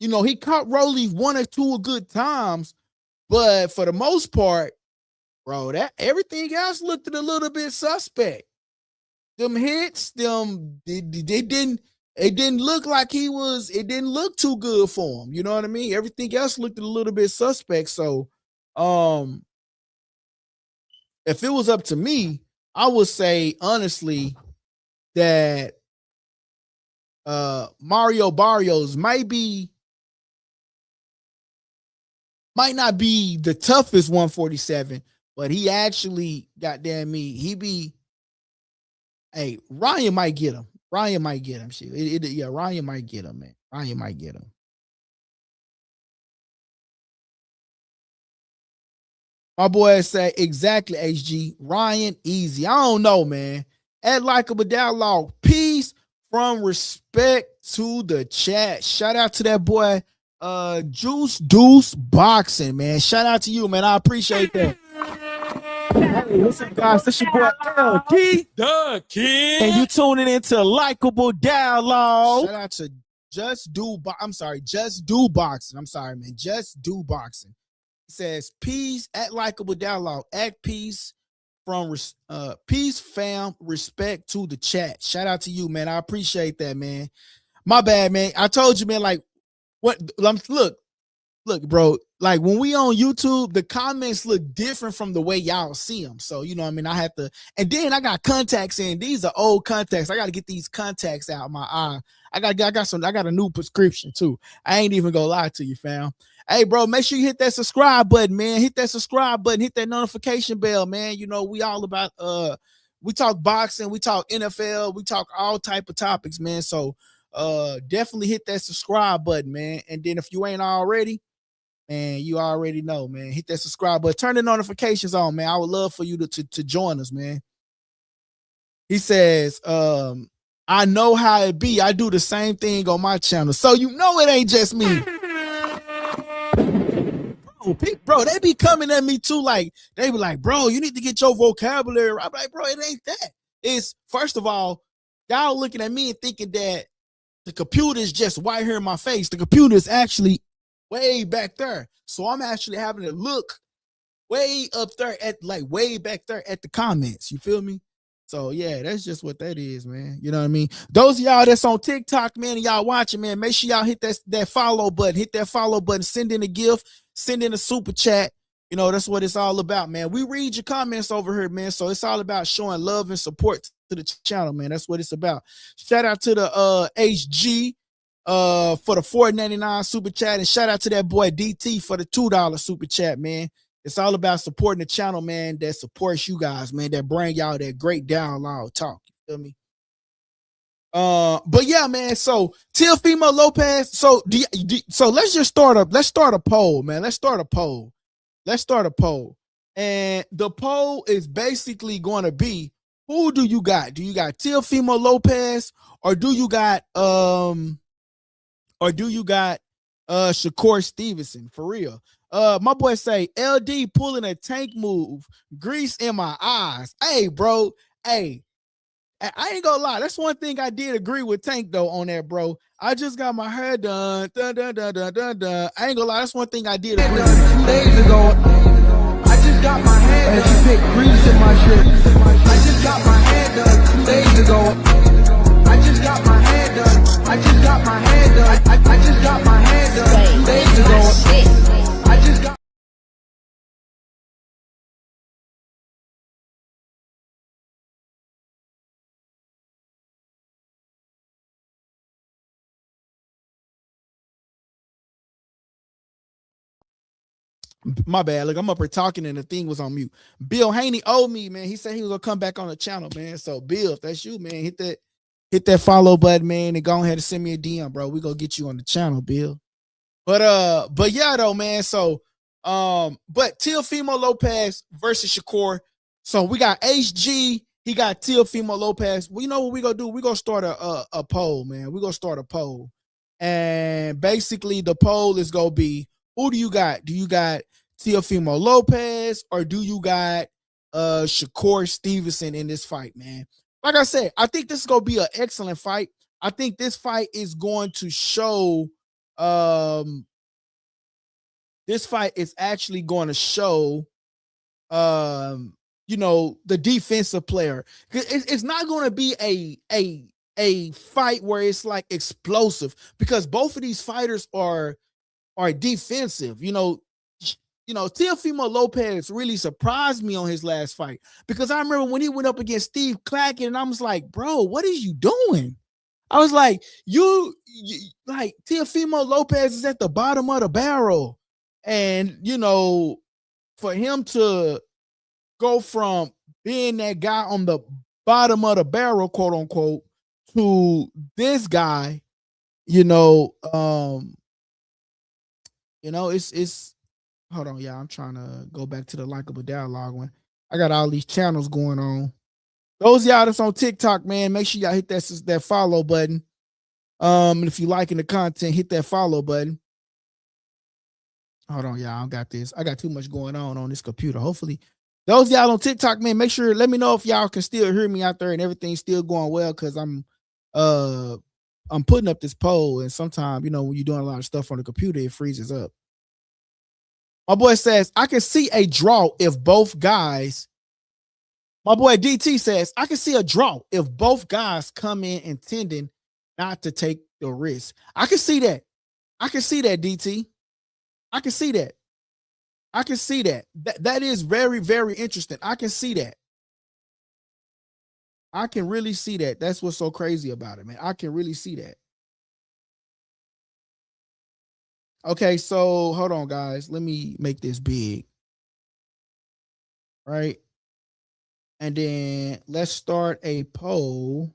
you know, he caught Rolly one or two good times. But for the most part, bro, that everything else looked a little bit suspect. Them hits, it didn't look like it didn't look too good for him. You know what I mean? Everything else looked a little bit suspect. So, if it was up to me, I would say honestly that Mario Barrios might not be the toughest 147, but he actually, goddamn me, hey, Ryan might get him. Ryan might get him. Shit. Ryan might get him, man. Ryan might get him. My boy say exactly, HG. Ryan, easy. I don't know, man. At Likeable Dialogue, peace from respect to the chat. Shout out to that boy, Juice Deuce Boxing, man. Shout out to you, man. I appreciate that. Hey, what's up, guys? This your boy LD. The Kid. And you tuning into Likeable Dialogue. Shout out to Just Do Boxing. I'm sorry, man. Just Do Boxing. It says peace at Likeable Dialogue. At peace from peace, fam. Respect to the chat. Shout out to you, man. I appreciate that, man. My bad, man. I told you, man. Like, what? Look, look, bro, like when we on YouTube, the comments look different from the way y'all see them. So, you know what I mean? I have to, and then I got contacts in. These are old contacts. I got to get these contacts out of my eye. I got a new prescription too. I ain't even gonna lie to you, fam. Hey, bro, make sure you hit that subscribe button, man. Hit that subscribe button, hit that notification bell, man. You know, we all about we talk boxing, we talk NFL, we talk all type of topics, man. So definitely hit that subscribe button, man. And then if you ain't already, man, you already know, man. Hit that subscribe button. Turn the notifications on, man. I would love for you to join us, man. He says, I know how it be. I do the same thing on my channel. So you know it ain't just me. Bro, they be coming at me too. Like, they be like, bro, you need to get your vocabulary right. I'm like, bro, it ain't that. It's, first of all, y'all looking at me and thinking that the computer is just right here in my face. The computer is actually way back there. So I'm actually having to look way up there at, like, way back there at the comments. You feel me? So yeah, that's just what that is, man. You know what I mean? Those of y'all that's on TikTok, man, and y'all watching, man, make sure y'all hit that follow button. Hit that follow button. Send in a gift. Send in a super chat. You know, that's what it's all about, man. We read your comments over here, man. So it's all about showing love and support to the channel, man. That's what it's about. Shout out to the HG for the $4.99 super chat, and shout out to that boy DT for the $2 super chat, man. It's all about supporting the channel, man, that supports you guys, man, that bring y'all that great download talk. You feel me? But yeah, man. So Teofimo Lopez. So so let's just start a poll, man. Let's start a poll. And the poll is basically going to be, who do you got? Do you got Teofimo Lopez, or do you got Shakur Stevenson? For real. My boy say LD pulling a Tank move, grease in my eyes. Hey, bro. Hey, I ain't gonna lie. That's one thing I did agree with Tank though on that, bro. I just got my hair done. I ain't gonna lie. That's one thing I did agree with. 2 days ago, I just got my hair done. She put grease in my shit. I just got my hair done 2 days ago. I just got my hair done. I just got my hair done. I just got my hair done 2 days ago. I just got. My bad. Look, I'm up here talking and the thing was on mute. Bill Haney owed me, man. He said he was gonna come back on the channel, man. So Bill, if that's you, man, hit that follow button, man, and go ahead and send me a DM, bro. We gonna get you on the channel, Bill. But yeah, though, man. So but Teofimo Lopez versus Shakur. So we got HG, he got Teofimo Lopez. We know what we gonna do. We gonna start a poll, man. We gonna start a poll. And basically the poll is gonna be, who do you got? Do you got Teofimo Lopez, or do you got Shakur Stevenson in this fight, man? Like I said, I think this is gonna be an excellent fight. I think this fight is going to show this fight is actually going to show you know, the defensive player. It's not going to be a fight where it's like explosive, because both of these fighters are defensive. You know, Teofimo Lopez really surprised me on his last fight, because I remember when he went up against Steve Clacken, and I was like, bro, what is you doing? I was like, you like, Teofimo Lopez is at the bottom of the barrel. And, you know, for him to go from being that guy on the bottom of the barrel, quote unquote, to this guy, it's hold on, yeah, I'm trying to go back to the Likeable Dialogue one. I got all these channels going on. Those of y'all that's on TikTok, man, make sure y'all hit that follow button. And if you liking the content, hit that follow button. Hold on, y'all, I got this. I got too much going on this computer. Hopefully, those of y'all on TikTok, man, make sure, let me know if y'all can still hear me out there and everything's still going well, because I'm putting up this poll, and sometimes, you know, when you're doing a lot of stuff on the computer, it freezes up. My boy says, I can see a draw if both guys. My boy DT says, I can see a draw if both guys come in intending not to take the risk. I can see that. I can see that, DT. I can see that. I can see that. That is very, very interesting. I can see that. I can really see that. That's what's so crazy about it, man. I can really see that. Okay, so hold on, guys. Let me make this big. Right? And then let's start a poll.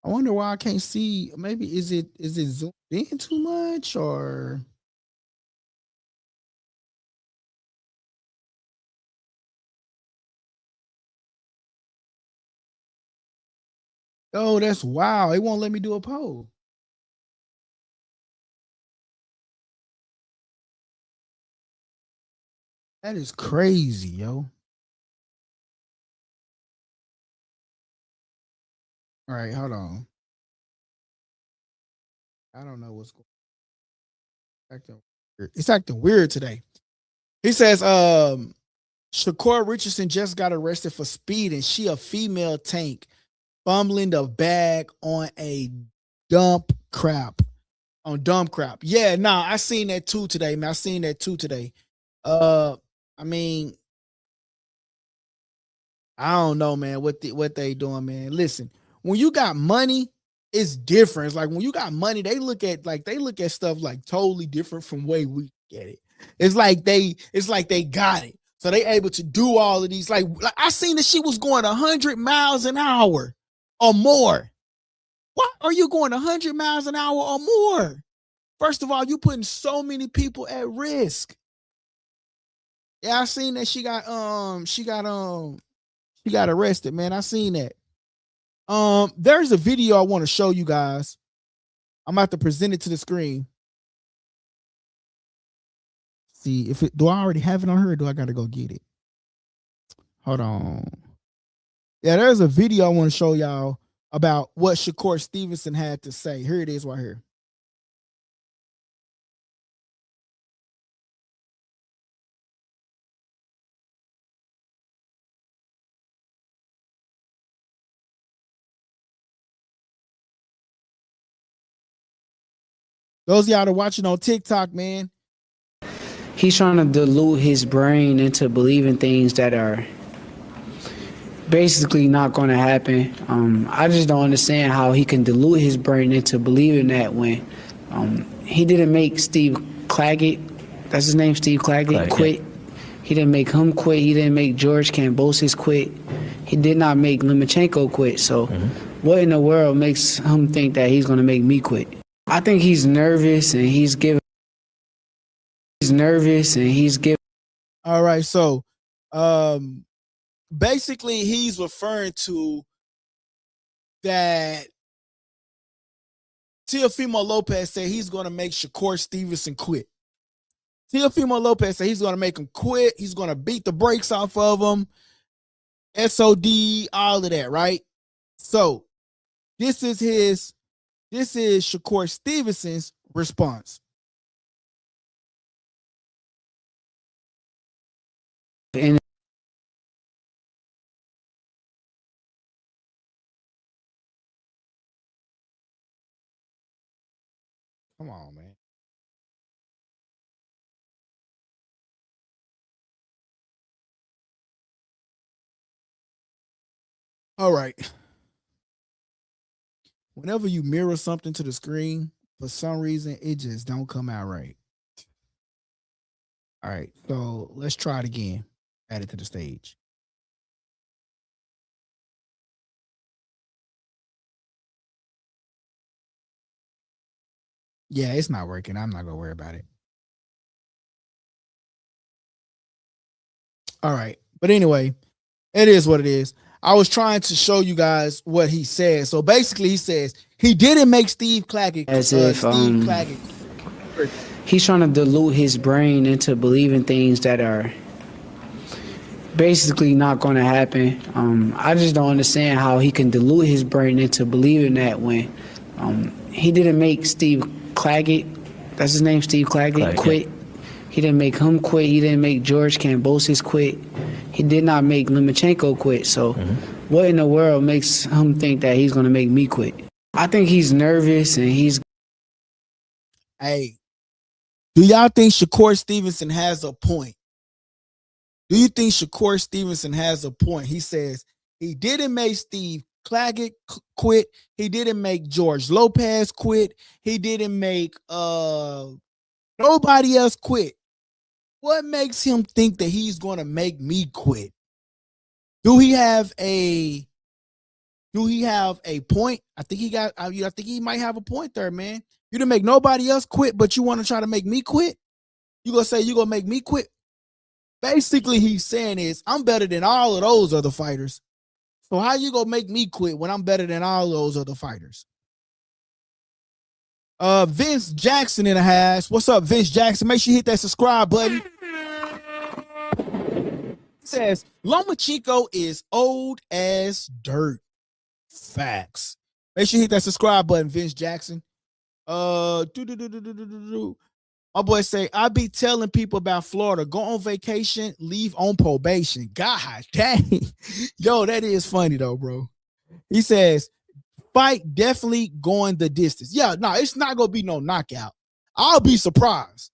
I wonder why I can't see. Maybe is it zoomed in too much or? Oh, that's wow. It won't let me do a poll. That is crazy, yo. All right, hold on. I don't know what's going on. It's acting weird today. He says, Shakur Richardson just got arrested for speeding. She a female tank fumbling the bag on a dump crap. On dump crap. Yeah, nah, I seen that too today, man. I seen that too today. I mean, I don't know, man, what they doing, man. Listen, when you got money, it's different. It's like when you got money, they look at stuff like totally different from way we get it. It's like they got it. So they able to do all of these. Like I seen that she was going 100 miles an hour or more. Why are you going 100 miles an hour or more? First of all, you putting so many people at risk. Yeah, I seen that she got arrested, man. I seen that. There's a video I want to show you guys. I'm about to present it to the screen. See if it, do I already have it on her or do I gotta go get it? Hold on. Yeah, there's a video I want to show y'all about what Shakur Stevenson had to say. Here it is right here. Those of y'all that are watching on TikTok, man. He's trying to dilute his brain into believing things that are basically not going to happen. I just don't understand how he can dilute his brain into believing that when he didn't make Steve Claggett, that's his name, Steve Claggett, quit. He didn't make him quit. He didn't make George Kambosos quit. He did not make Lomachenko quit. So what in the world makes him think that he's going to make me quit? I think he's nervous and he's giving. All right, so basically he's referring to that Teofimo Lopez said he's going to make Shakur Stevenson quit. Teofimo Lopez said he's going to make him quit. He's going to beat the brakes off of him. SOD, all of that, right? So this is Shakur Stevenson's response. And come on, man. All right. Whenever you mirror something to the screen, for some reason, it just don't come out right. All right, so let's try it again. Add it to the stage. Yeah, it's not working. I'm not going to worry about it. All right. But anyway, it is what it is. I was trying to show you guys what he said. So basically, he says he didn't make Steve Claggett. As if Claggett. He's trying to dilute his brain into believing things that are basically not going to happen. I just don't understand how he can dilute his brain into believing that when he didn't make Steve Claggett, that's his name, Steve Claggett, quit. He didn't make him quit. He didn't make George Kambosos quit. He did not make Lomachenko quit. So what in the world makes him think that he's going to make me quit? I think he's nervous and he's... Hey, do y'all think Shakur Stevenson has a point? Do you think Shakur Stevenson has a point? He says he didn't make Steve Claggett quit. He didn't make George Lopez quit. He didn't make nobody else quit. What makes him think that he's going to make me quit? Do he have a point? I think he might have a point there, man. You didn't make nobody else quit, but you want to try to make me quit? You gonna say you gonna make me quit? Basically, he's saying is I'm better than all of those other fighters. So how you gonna make me quit when I'm better than all those other fighters? Vince Jackson in the house. What's up, Vince Jackson? Make sure you hit that subscribe button. He says Lomachenko is old as dirt. Facts. Make sure you hit that subscribe button, Vince Jackson. My boy say, I be telling people about Florida. Go on vacation, leave on probation. God dang. Yo, that is funny though, bro. He says, fight definitely going the distance. Yeah, no, it's not going to be no knockout. I'll be surprised.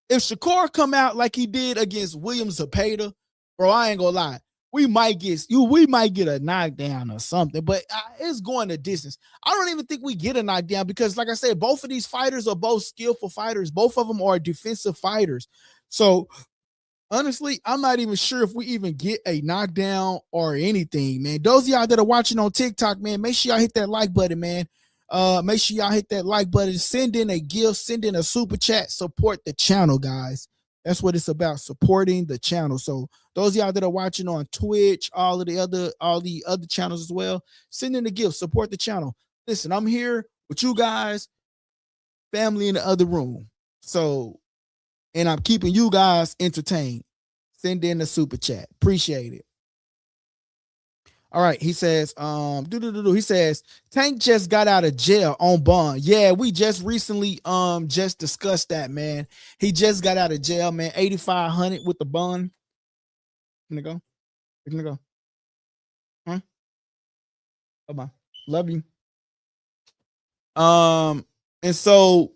If Shakur come out like he did against William Zepeda, bro, I ain't going to lie. We might get a knockdown or something, but it's going the distance. I don't even think we get a knockdown because, like I said, both of these fighters are both skillful fighters. Both of them are defensive fighters. So, honestly, I'm not even sure if we even get a knockdown or anything, man. Those of y'all that are watching on TikTok, man, make sure y'all hit that like button, man. Make sure y'all hit that like button. Send in a gift. Send in a super chat. Support the channel, guys. That's what it's about, supporting the channel. So those of y'all that are watching on Twitch, all the other channels as well, send in a gift, support the channel. Listen, I'm here with you guys, family in the other room. So, and I'm keeping you guys entertained. Send in the super chat. Appreciate it. All right, he says, he says, Tank just got out of jail on bond. Yeah, we just recently just discussed that, man. He just got out of jail, man. 8,500 with the bond. Gonna go. Huh? Bye-bye. Love you. And so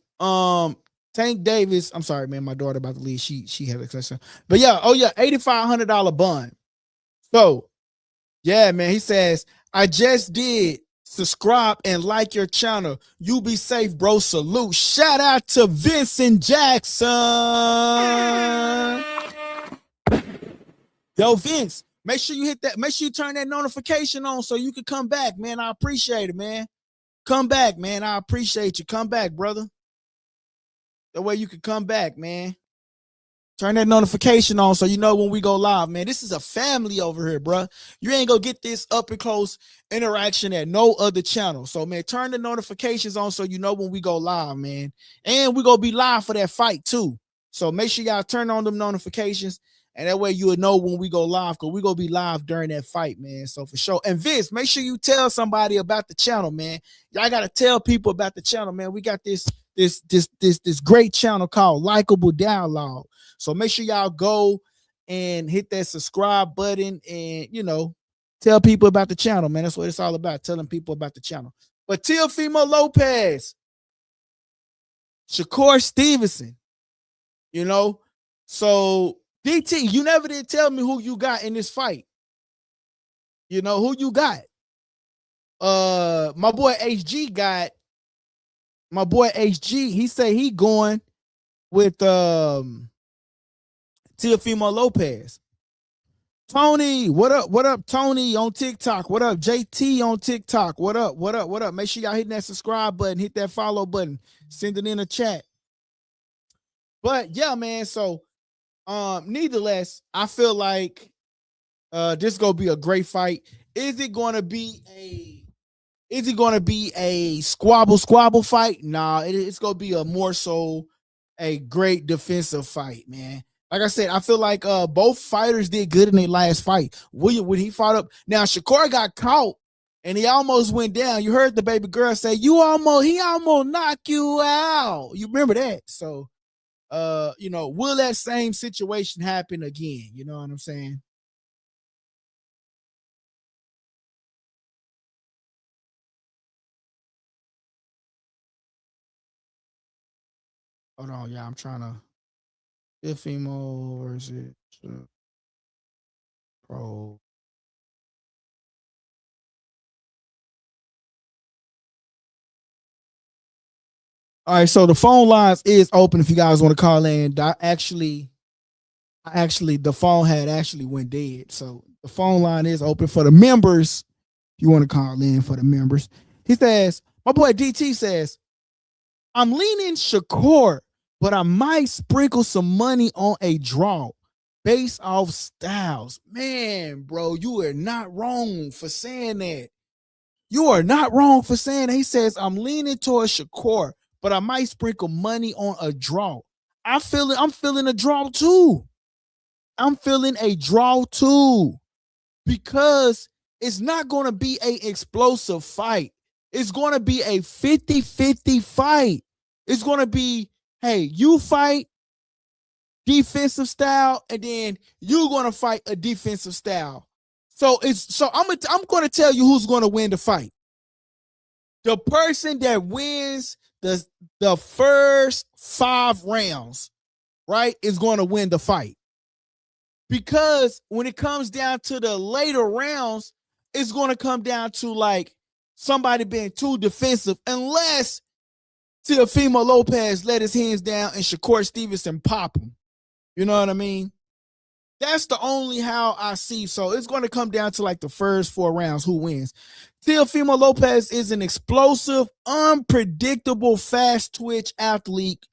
Tank Davis, I'm sorry, man. My daughter about to leave. She had a question. But yeah, $8,500 bond. So yeah, man. He says, I just did. Subscribe and like your channel. You be safe, bro. Salute. Shout out to Vincent Jackson. Yo, Vince, make sure you hit that. Make sure you turn that notification on so you can come back, man. I appreciate it, man. Come back, man. I appreciate you. Come back, brother. That way you can come back, man. Turn that notification on so you know when we go live, man. This is a family over here, bro. You ain't gonna get this up and close interaction at no other channel. So, man, turn the notifications on so you know when we go live, man. And we're gonna be live for that fight too. So make sure y'all turn on them notifications, and that way you will know when we go live, because we're gonna be live during that fight, man. So for sure. And Vince, make sure you tell somebody about the channel, man. Y'all gotta tell people about the channel, man. We got this great channel called Likeable Dialogue. So make sure y'all go and hit that subscribe button and, you know, tell people about the channel, man. That's what it's all about, telling people about the channel. But Teofimo Lopez, Shakur Stevenson, you know, so DT, you never did tell me who you got in this fight. You know, who you got? My boy HG, he say he going with Teofimo Lopez. Tony, what up? What up, Tony on TikTok? What up, JT on TikTok? What up? What up? What up? Make sure y'all hitting that subscribe button, hit that follow button, send it in the chat. But yeah, man. So, nevertheless, I feel like this gonna be a great fight. Is it gonna be a squabble fight? Nah, it's gonna be a more so a great defensive fight, man. Like I said, I feel like both fighters did good in their last fight. William, when he fought up, now Shakur got caught and he almost went down. You heard the baby girl say, he almost knocked you out. You remember that? So, will that same situation happen again? You know what I'm saying? Hold on, yeah, I'm trying to. Teofimo versus Pro. All right, so the phone lines is open if you guys want to call in. Actually, the phone had actually went dead, so the phone line is open for the members. If you want to call in for the members, he says, my boy DT says, I'm leaning Shakur, but I might sprinkle some money on a draw based off styles. Man, bro, you are not wrong for saying that. You are not wrong for saying that. He says, I'm leaning towards Shakur, but I might sprinkle money on a draw. I'm feeling a draw too. I'm feeling a draw too. Because it's not going to be an explosive fight. It's going to be a 50-50 fight. It's going to be, hey, you fight defensive style, and then you're going to fight a defensive style. So I'm going to tell you who's going to win the fight. The person that wins the first 5 rounds, right, is going to win the fight. Because when it comes down to the later rounds, it's going to come down to like somebody being too defensive, unless Teofimo Lopez let his hands down and Shakur Stevenson pop him. You know what I mean? That's the only how I see. So it's going to come down to like the first 4 rounds, who wins. Teofimo Lopez is an explosive, unpredictable, fast twitch athlete,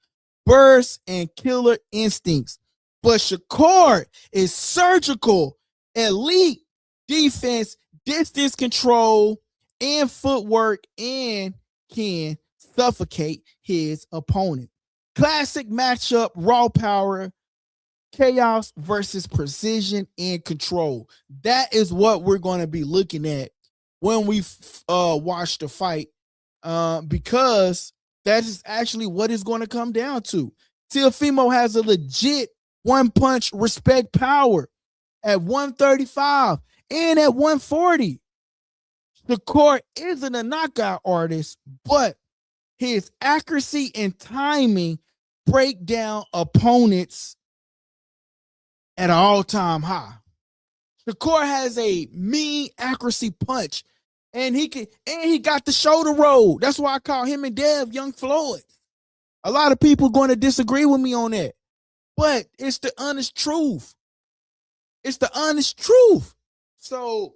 burst and killer instincts. But Shakur is surgical, elite defense, distance control, and footwork, and can suffocate his opponent. Classic matchup, raw power, chaos versus precision and control. That is what we're going to be looking at when we watch the fight, because that is actually what it's going to come down to. Teofimo has a legit one-punch respect power at 135 and at 140. Shakur isn't a knockout artist, but his accuracy and timing break down opponents at an all-time high. Shakur has a mean accuracy punch, and he got the shoulder roll. That's why I call him and Dev Young Floyd. A lot of people going to disagree with me on that, but it's the honest truth. It's the honest truth. So,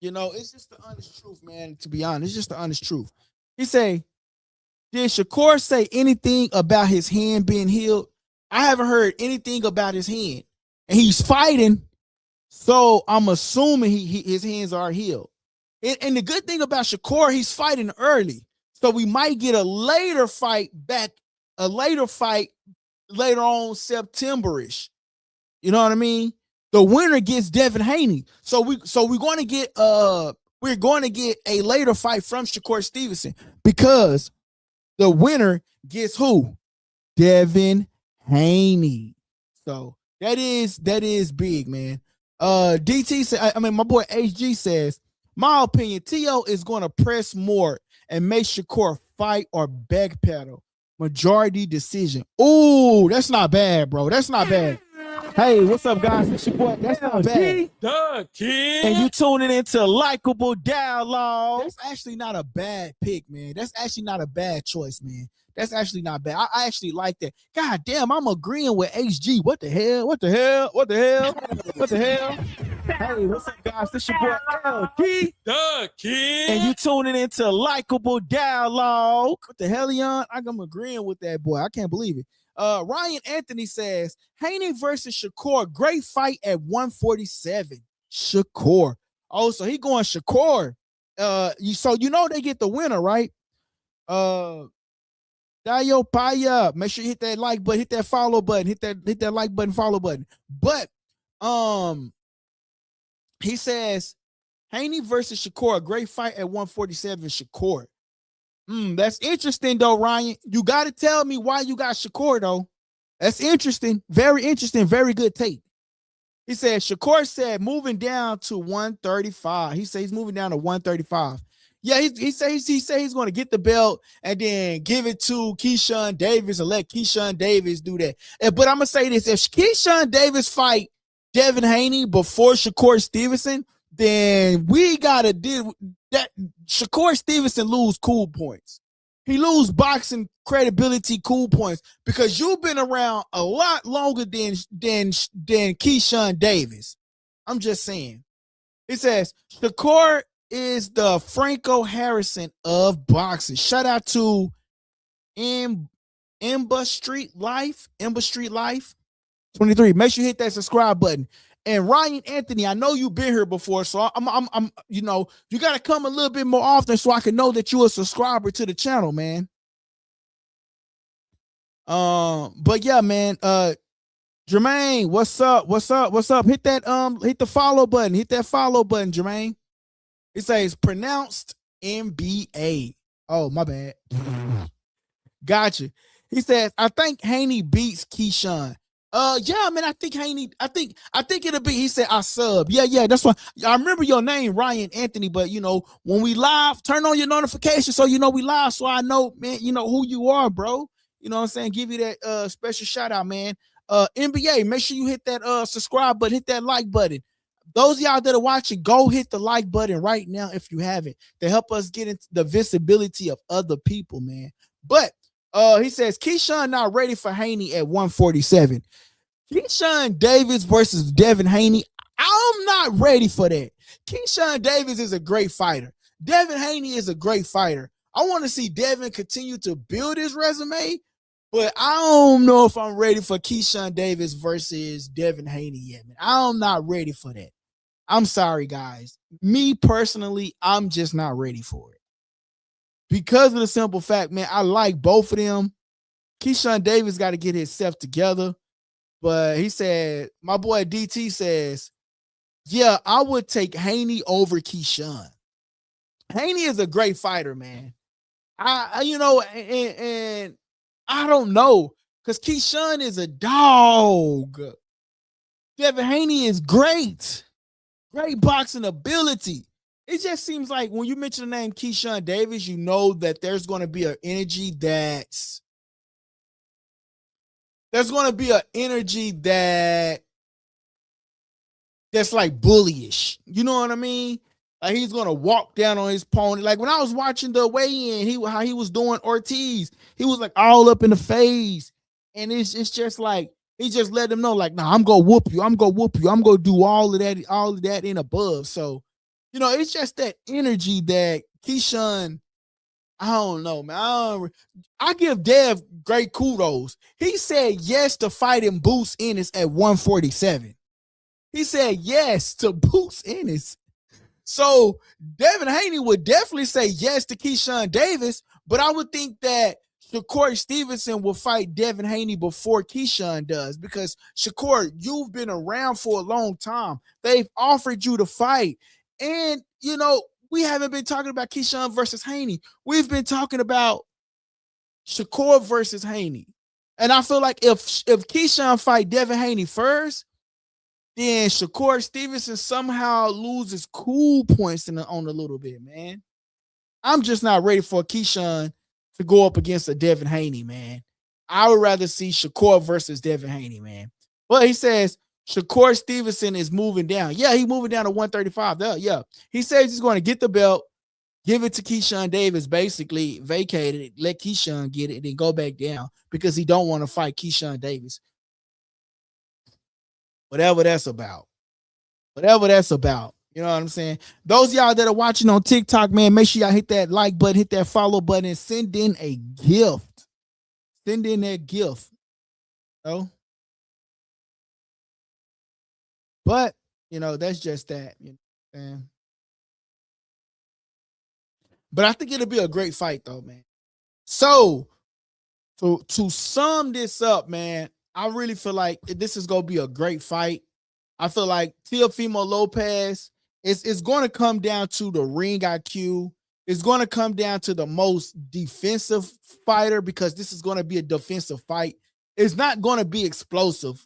it's just the honest truth, man. To be honest, it's just the honest truth. He say, did Shakur say anything about his hand being healed? I haven't heard anything about his hand, and he's fighting, so I'm assuming his hands are healed. And the good thing about Shakur, he's fighting early, so we might get a later fight later on September-ish. You know what I mean? The winner gets Devin Haney, so we're going to get a later fight from Shakur Stevenson, because the winner gets who? Devin Haney. So that is big, man. DT said, my boy HG says, my opinion, T.O. is going to press more and make Shakur fight or backpedal. Majority decision. Ooh, that's not bad, bro. That's not bad. Hey, what's up, guys? It's your boy. That's not bad. The Kid. And you tuning into Likeable Dialogue. That's actually not a bad pick, man. That's actually not a bad choice, man. That's actually not bad. I actually like that. God damn, I'm agreeing with HG. What the hell? What the hell? What the hell? What the hell? Hey, what's up, guys? This your boy LG. The Kid. And you tuning into Likeable Dialogue. What the hell, Leon? I'm agreeing with that boy. I can't believe it. Ryan Anthony says, Haney versus Shakur, great fight at 147. Shakur. Oh, so he going Shakur. So they get the winner, right? Dayo Paya, make sure you hit that like button, hit that follow button, hit that like button, follow button. But he says Haney versus Shakur, a great fight at 147. Shakur. That's interesting though, Ryan. You got to tell me why you got Shakur though. That's interesting. Very interesting. Very good tape. He said Shakur said moving down to 135. He said he's moving down to 135. Yeah, he says he's going to get the belt and then give it to Keyshawn Davis and let Keyshawn Davis do that. But I'm gonna say this: if Keyshawn Davis fight Devin Haney before Shakur Stevenson, then we gotta do that. Shakur Stevenson lose cool points. He lose boxing credibility cool points because you've been around a lot longer than Keyshawn Davis. I'm just saying. He says Shakur is the Franco Harrison of boxing. Shout out to Emba Street Life 23. Make sure you hit that subscribe button. And Ryan Anthony, I know you've been here before, so I'm you got to come a little bit more often so I can know that you're a subscriber to the channel, man. But yeah, man, Jermaine, what's up? Hit the follow button. Hit that follow button, Jermaine. It says pronounced NBA. Oh, my bad. Gotcha. He says, I think Haney beats Keyshawn. Yeah, man, I think Haney, I think it'll be, he said, I sub. Yeah, that's why I remember your name, Ryan Anthony, but when we live, turn on your notifications so we live, so I know, man, who you are, bro. You know what I'm saying? Give you that special shout out, man. NBA, make sure you hit that subscribe button, hit that like button. Those of y'all that are watching, go hit the like button right now if you haven't, to help us get into the visibility of other people, man. But he says Keyshawn not ready for Haney at 147. Keyshawn Davis versus Devin Haney. I'm not ready for that. Keyshawn Davis is a great fighter. Devin Haney is a great fighter. I want to see Devin continue to build his resume, but I don't know if I'm ready for Keyshawn Davis versus Devin Haney yet, man. I'm not ready for that. I'm sorry, guys. Me personally, I'm just not ready for it. Because of the simple fact, man, I like both of them. Keyshawn Davis got to get himself together. But he said, my boy DT says, yeah, I would take Haney over Keyshawn. Haney is a great fighter, man. And I don't know, because Keyshawn is a dog. Devin Haney is great. Great boxing ability. It just seems like when you mention the name Keyshawn Davis, you know that there's going to be an energy that's like bullyish. You know what I mean? Like he's gonna walk down on his pony. Like when I was watching the weigh-in, how he was doing Ortiz, he was like all up in the face, and it's just like he just let them know, like, nah, I'm gonna whoop you. I'm gonna do all of that and above. So, it's just that energy that Keyshawn. I don't know, man. I give Dev great kudos. He said yes to fighting Boots Ennis at 147. He said yes to Boots Ennis. So Devin Haney would definitely say yes to Keyshawn Davis, but I would think that Shakur Stevenson will fight Devin Haney before Keyshawn does, because Shakur, you've been around for a long time. They've offered you to fight. And, we haven't been talking about Keyshawn versus Haney. We've been talking about Shakur versus Haney. And I feel like if Keyshawn fight Devin Haney first, then Shakur Stevenson somehow loses cool points on a little bit, man. I'm just not ready for Keyshawn to go up against a Devin Haney, man. I would rather see Shakur versus Devin Haney, man. But he says Shakur Stevenson is moving down. Yeah, he's moving down to 135. Yeah. He says he's going to get the belt, give it to Keyshawn Davis, basically vacate it, let Keyshawn get it, and then go back down because he don't want to fight Keyshawn Davis. Whatever that's about. You know what I'm saying? Those of y'all that are watching on TikTok, man, make sure y'all hit that like button, hit that follow button, and send in a gift. Send in that gift. But, that's just that. But I think it'll be a great fight, though, man. So, to sum this up, man, I really feel like this is going to be a great fight. I feel like Teofimo Lopez It's going to come down to the ring IQ. It's going to come down to the most defensive fighter, because this is going to be a defensive fight. It's not going to be explosive.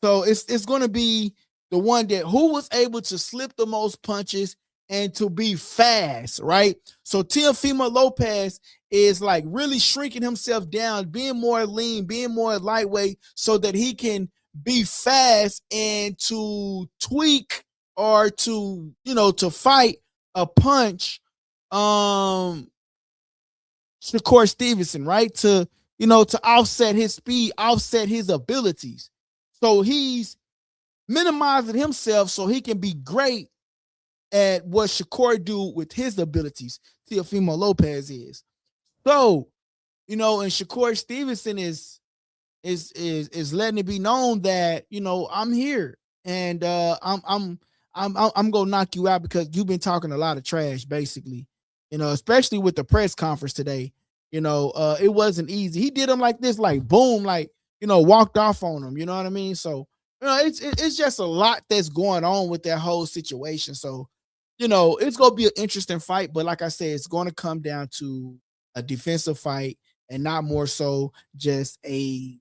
So it's going to be the one that who was able to slip the most punches and to be fast, right? So Teofimo Lopez is like really shrinking himself down, being more lean, being more lightweight, so that he can be fast and to tweak or to, to fight a punch Shakur Stevenson, right? To offset his speed, offset his abilities. So he's minimizing himself so he can be great at what Shakur do with his abilities. Teofimo Lopez is. So, and Shakur Stevenson is letting it be known that, I'm here and I'm gonna knock you out because you've been talking a lot of trash, basically. Especially with the press conference today. It wasn't easy. He did him like this, like boom, like walked off on him. You know what I mean? So it's just a lot that's going on with that whole situation. So it's gonna be an interesting fight, but like I said, it's gonna come down to a defensive fight and not more so just a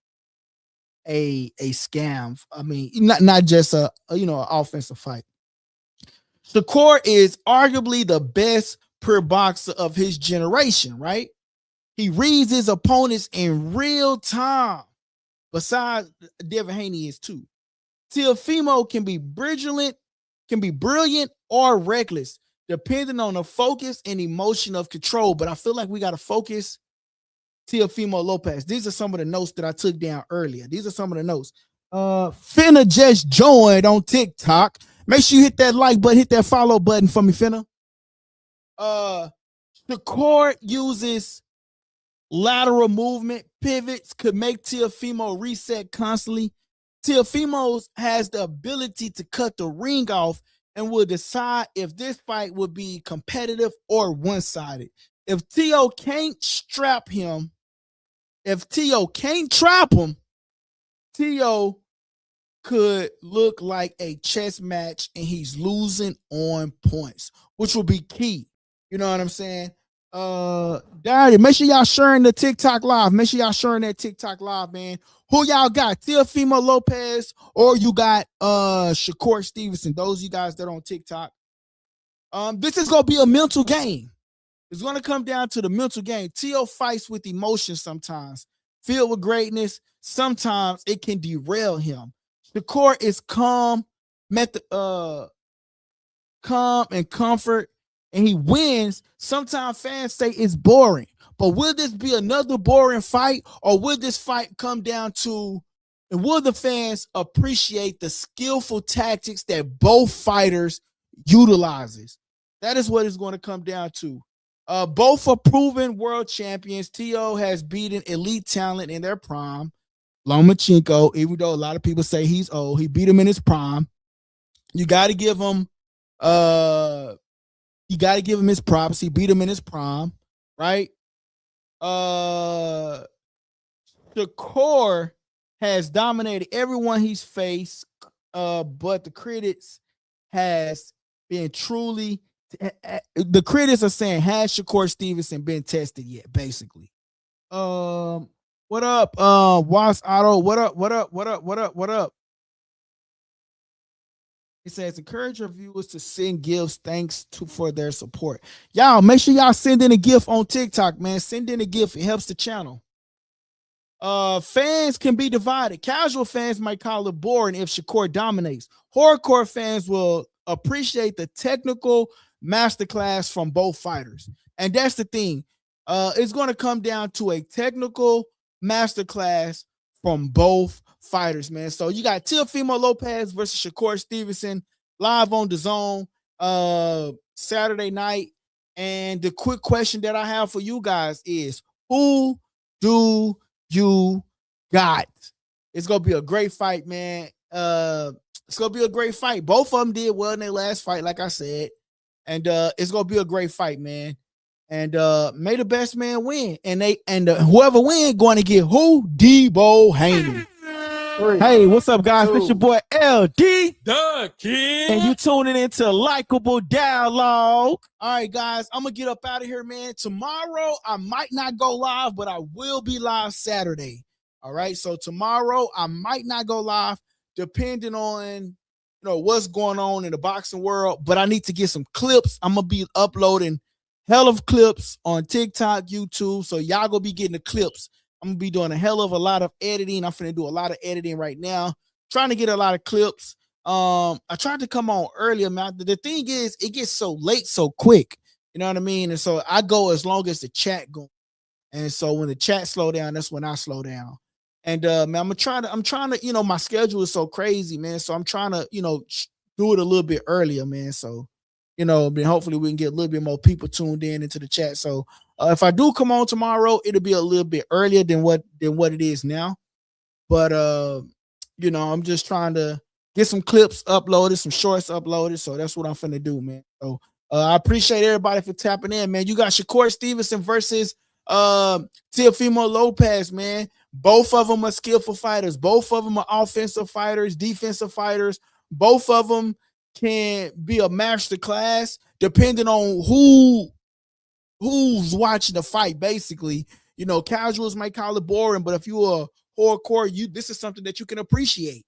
scam. I mean, not just a an offensive fight. Shakur is arguably the best per boxer of his generation, right? He reads his opponents in real time. Besides, Devin Haney is too. Teofimo can be brilliant or reckless, depending on the focus and emotion of control. But I feel like we got to focus Teofimo Lopez. These are some of the notes that I took down earlier. These are some of the notes. Finna just joined on TikTok. Make sure you hit that like button, hit that follow button for me, Finna. Shakur uses lateral movement, pivots, could make Teofimo reset constantly. Teofimo has the ability to cut the ring off and will decide if this fight will be competitive or one-sided. If Teo can't strap him, if Teo can't trap him, Teo could look like a chess match and he's losing on points, which will be key. You know what I'm saying? Daddy, make sure y'all sharing the TikTok live. Make sure y'all sharing that TikTok live, man. Who y'all got? Teofimo Lopez or you got Shakur Stevenson? Those of you guys that are on TikTok. This is gonna be a mental game. It's gonna come down to the mental game. Teo fights with emotion sometimes, filled with greatness. Sometimes it can derail him. Shakur is calm and comfort, and he wins. Sometimes fans say it's boring, but will this be another boring fight, or will this fight come down to, and will the fans appreciate the skillful tactics that both fighters utilizes? That is what it's going to come down to. Both are proven world champions. Teo has beaten elite talent in their prime. Lomachenko, even though a lot of people say he's old, he beat him in his prime. You got to give him his props. He beat him in his prime, right? Shakur has dominated everyone he's faced, but the critics has been truly, the critics are saying, has Shakur Stevenson been tested yet, basically? What up, Was Otto? What up? He says, encourage your viewers to send gifts. Thanks for their support. Y'all, make sure y'all send in a gift on TikTok, man. Send in a gift. It helps the channel. Fans can be divided. Casual fans might call it boring if Shakur dominates. Hardcore fans will appreciate the technical masterclass from both fighters. And that's the thing. It's going to come down to a technical masterclass from both fighters, man. So you got Teofimo Lopez versus Shakur Stevenson live on DAZN Saturday night. And the quick question that I have for you guys is, who do you got? It's gonna be a great fight, man. It's gonna be a great fight. Both of them did well in their last fight, like I said, and it's gonna be a great fight, man. And may the best man win. And whoever win going to get who? Debo Haney. Hey, what's up, guys? It's your boy LD. The Kid. And you tuning into Likeable Dialogue. All right, guys, I'm going to get up out of here, man. Tomorrow, I might not go live, but I will be live Saturday. All right, so tomorrow, I might not go live, depending on what's going on in the boxing world. But I need to get some clips. I'm going to be uploading hell of clips on TikTok, YouTube. So y'all going to be getting the clips. I'm going to be doing a hell of a lot of editing. I'm finna do a lot of editing right now. Trying to get a lot of clips. I tried to come on earlier, man. The thing is, it gets so late so quick. You know what I mean? And so I go as long as the chat goes. And so when the chat slow down, that's when I slow down. And man, I'm trying to, my schedule is so crazy, man. So I'm trying to, do it a little bit earlier, man. So, hopefully we can get a little bit more people tuned in into the chat. So if I do come on tomorrow, it'll be a little bit earlier than what it is now. But I'm just trying to get some clips uploaded, some shorts uploaded. So that's what I'm finna do, man. So I appreciate everybody for tapping in, man. You got Shakur Stevenson versus Teofimo Lopez, man. Both of them are skillful fighters. Both of them are offensive fighters, defensive fighters. Both of them can be a master class depending on who's watching the fight. Basically, casuals might call it boring, but if you're a hardcore, this is something that you can appreciate.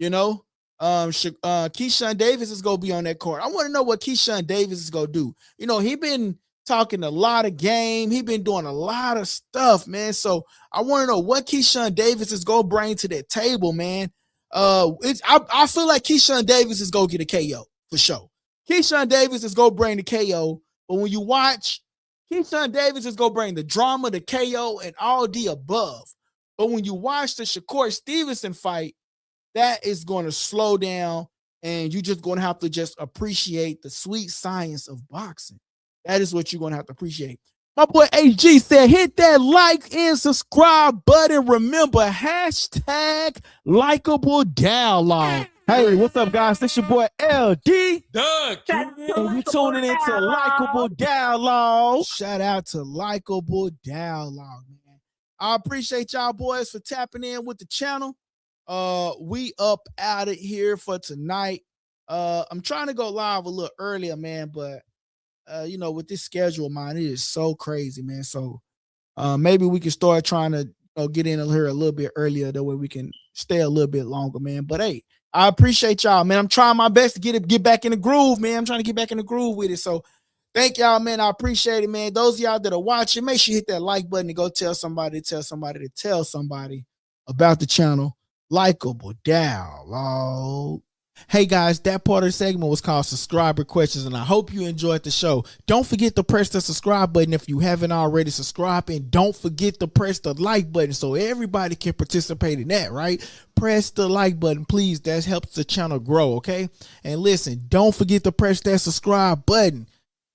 Keyshawn Davis is gonna be on that court. I want to know what Keyshawn Davis is gonna do. He been talking a lot of game. He been doing a lot of stuff, man. So I want to know what Keyshawn Davis is gonna bring to that table, man. I feel like Keyshawn Davis is gonna get a KO for sure. Keyshawn Davis is gonna bring the KO, but when you watch, Keyshawn Davis is gonna bring the drama, the KO, and all the above. But when you watch the Shakur Stevenson fight, that is going to slow down, and you're just going to have to just appreciate the sweet science of boxing. That is what you're going to have to appreciate. My boy AG said, hit that like and subscribe button. Remember, hashtag Likeable Dialogue. Hey, what's up, guys? This your boy LD. The Kid. And you tuning into Likeable Dialogue. Shout out to Likeable Dialogue, man. I appreciate y'all boys for tapping in with the channel. We up out of here for tonight. I'm trying to go live a little earlier, man, but with this schedule of mine, it is so crazy, man. So maybe we can start trying to get in here a little bit earlier. That way we can stay a little bit longer, man. But hey, I appreciate y'all, man. I'm trying my best to get back in the groove, man. I'm trying to get back in the groove with it. So thank y'all, man. I appreciate it, man. Those of y'all that are watching, make sure you hit that like button and go tell somebody about the channel. Likeable Dialogue. Hey guys, that part of the segment was called subscriber questions, and I hope you enjoyed the show. Don't forget to press the subscribe button if you haven't already subscribed, and don't forget to press the like button so everybody can participate in that, right? Press the like button, please. That helps the channel grow, okay? And listen, don't forget to press that subscribe button.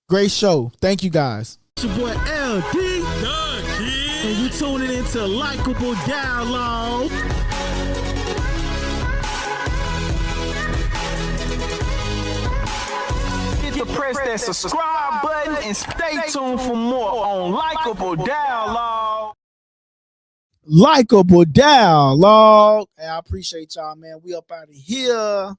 Great show. Thank you guys. It's your boy LD. The Kid. And you tuning into Likeable Dialogue. Press that subscribe button and stay tuned for more on Likeable Dialogue. Likeable Dialogue. Hey, I appreciate y'all, man. We up out of here.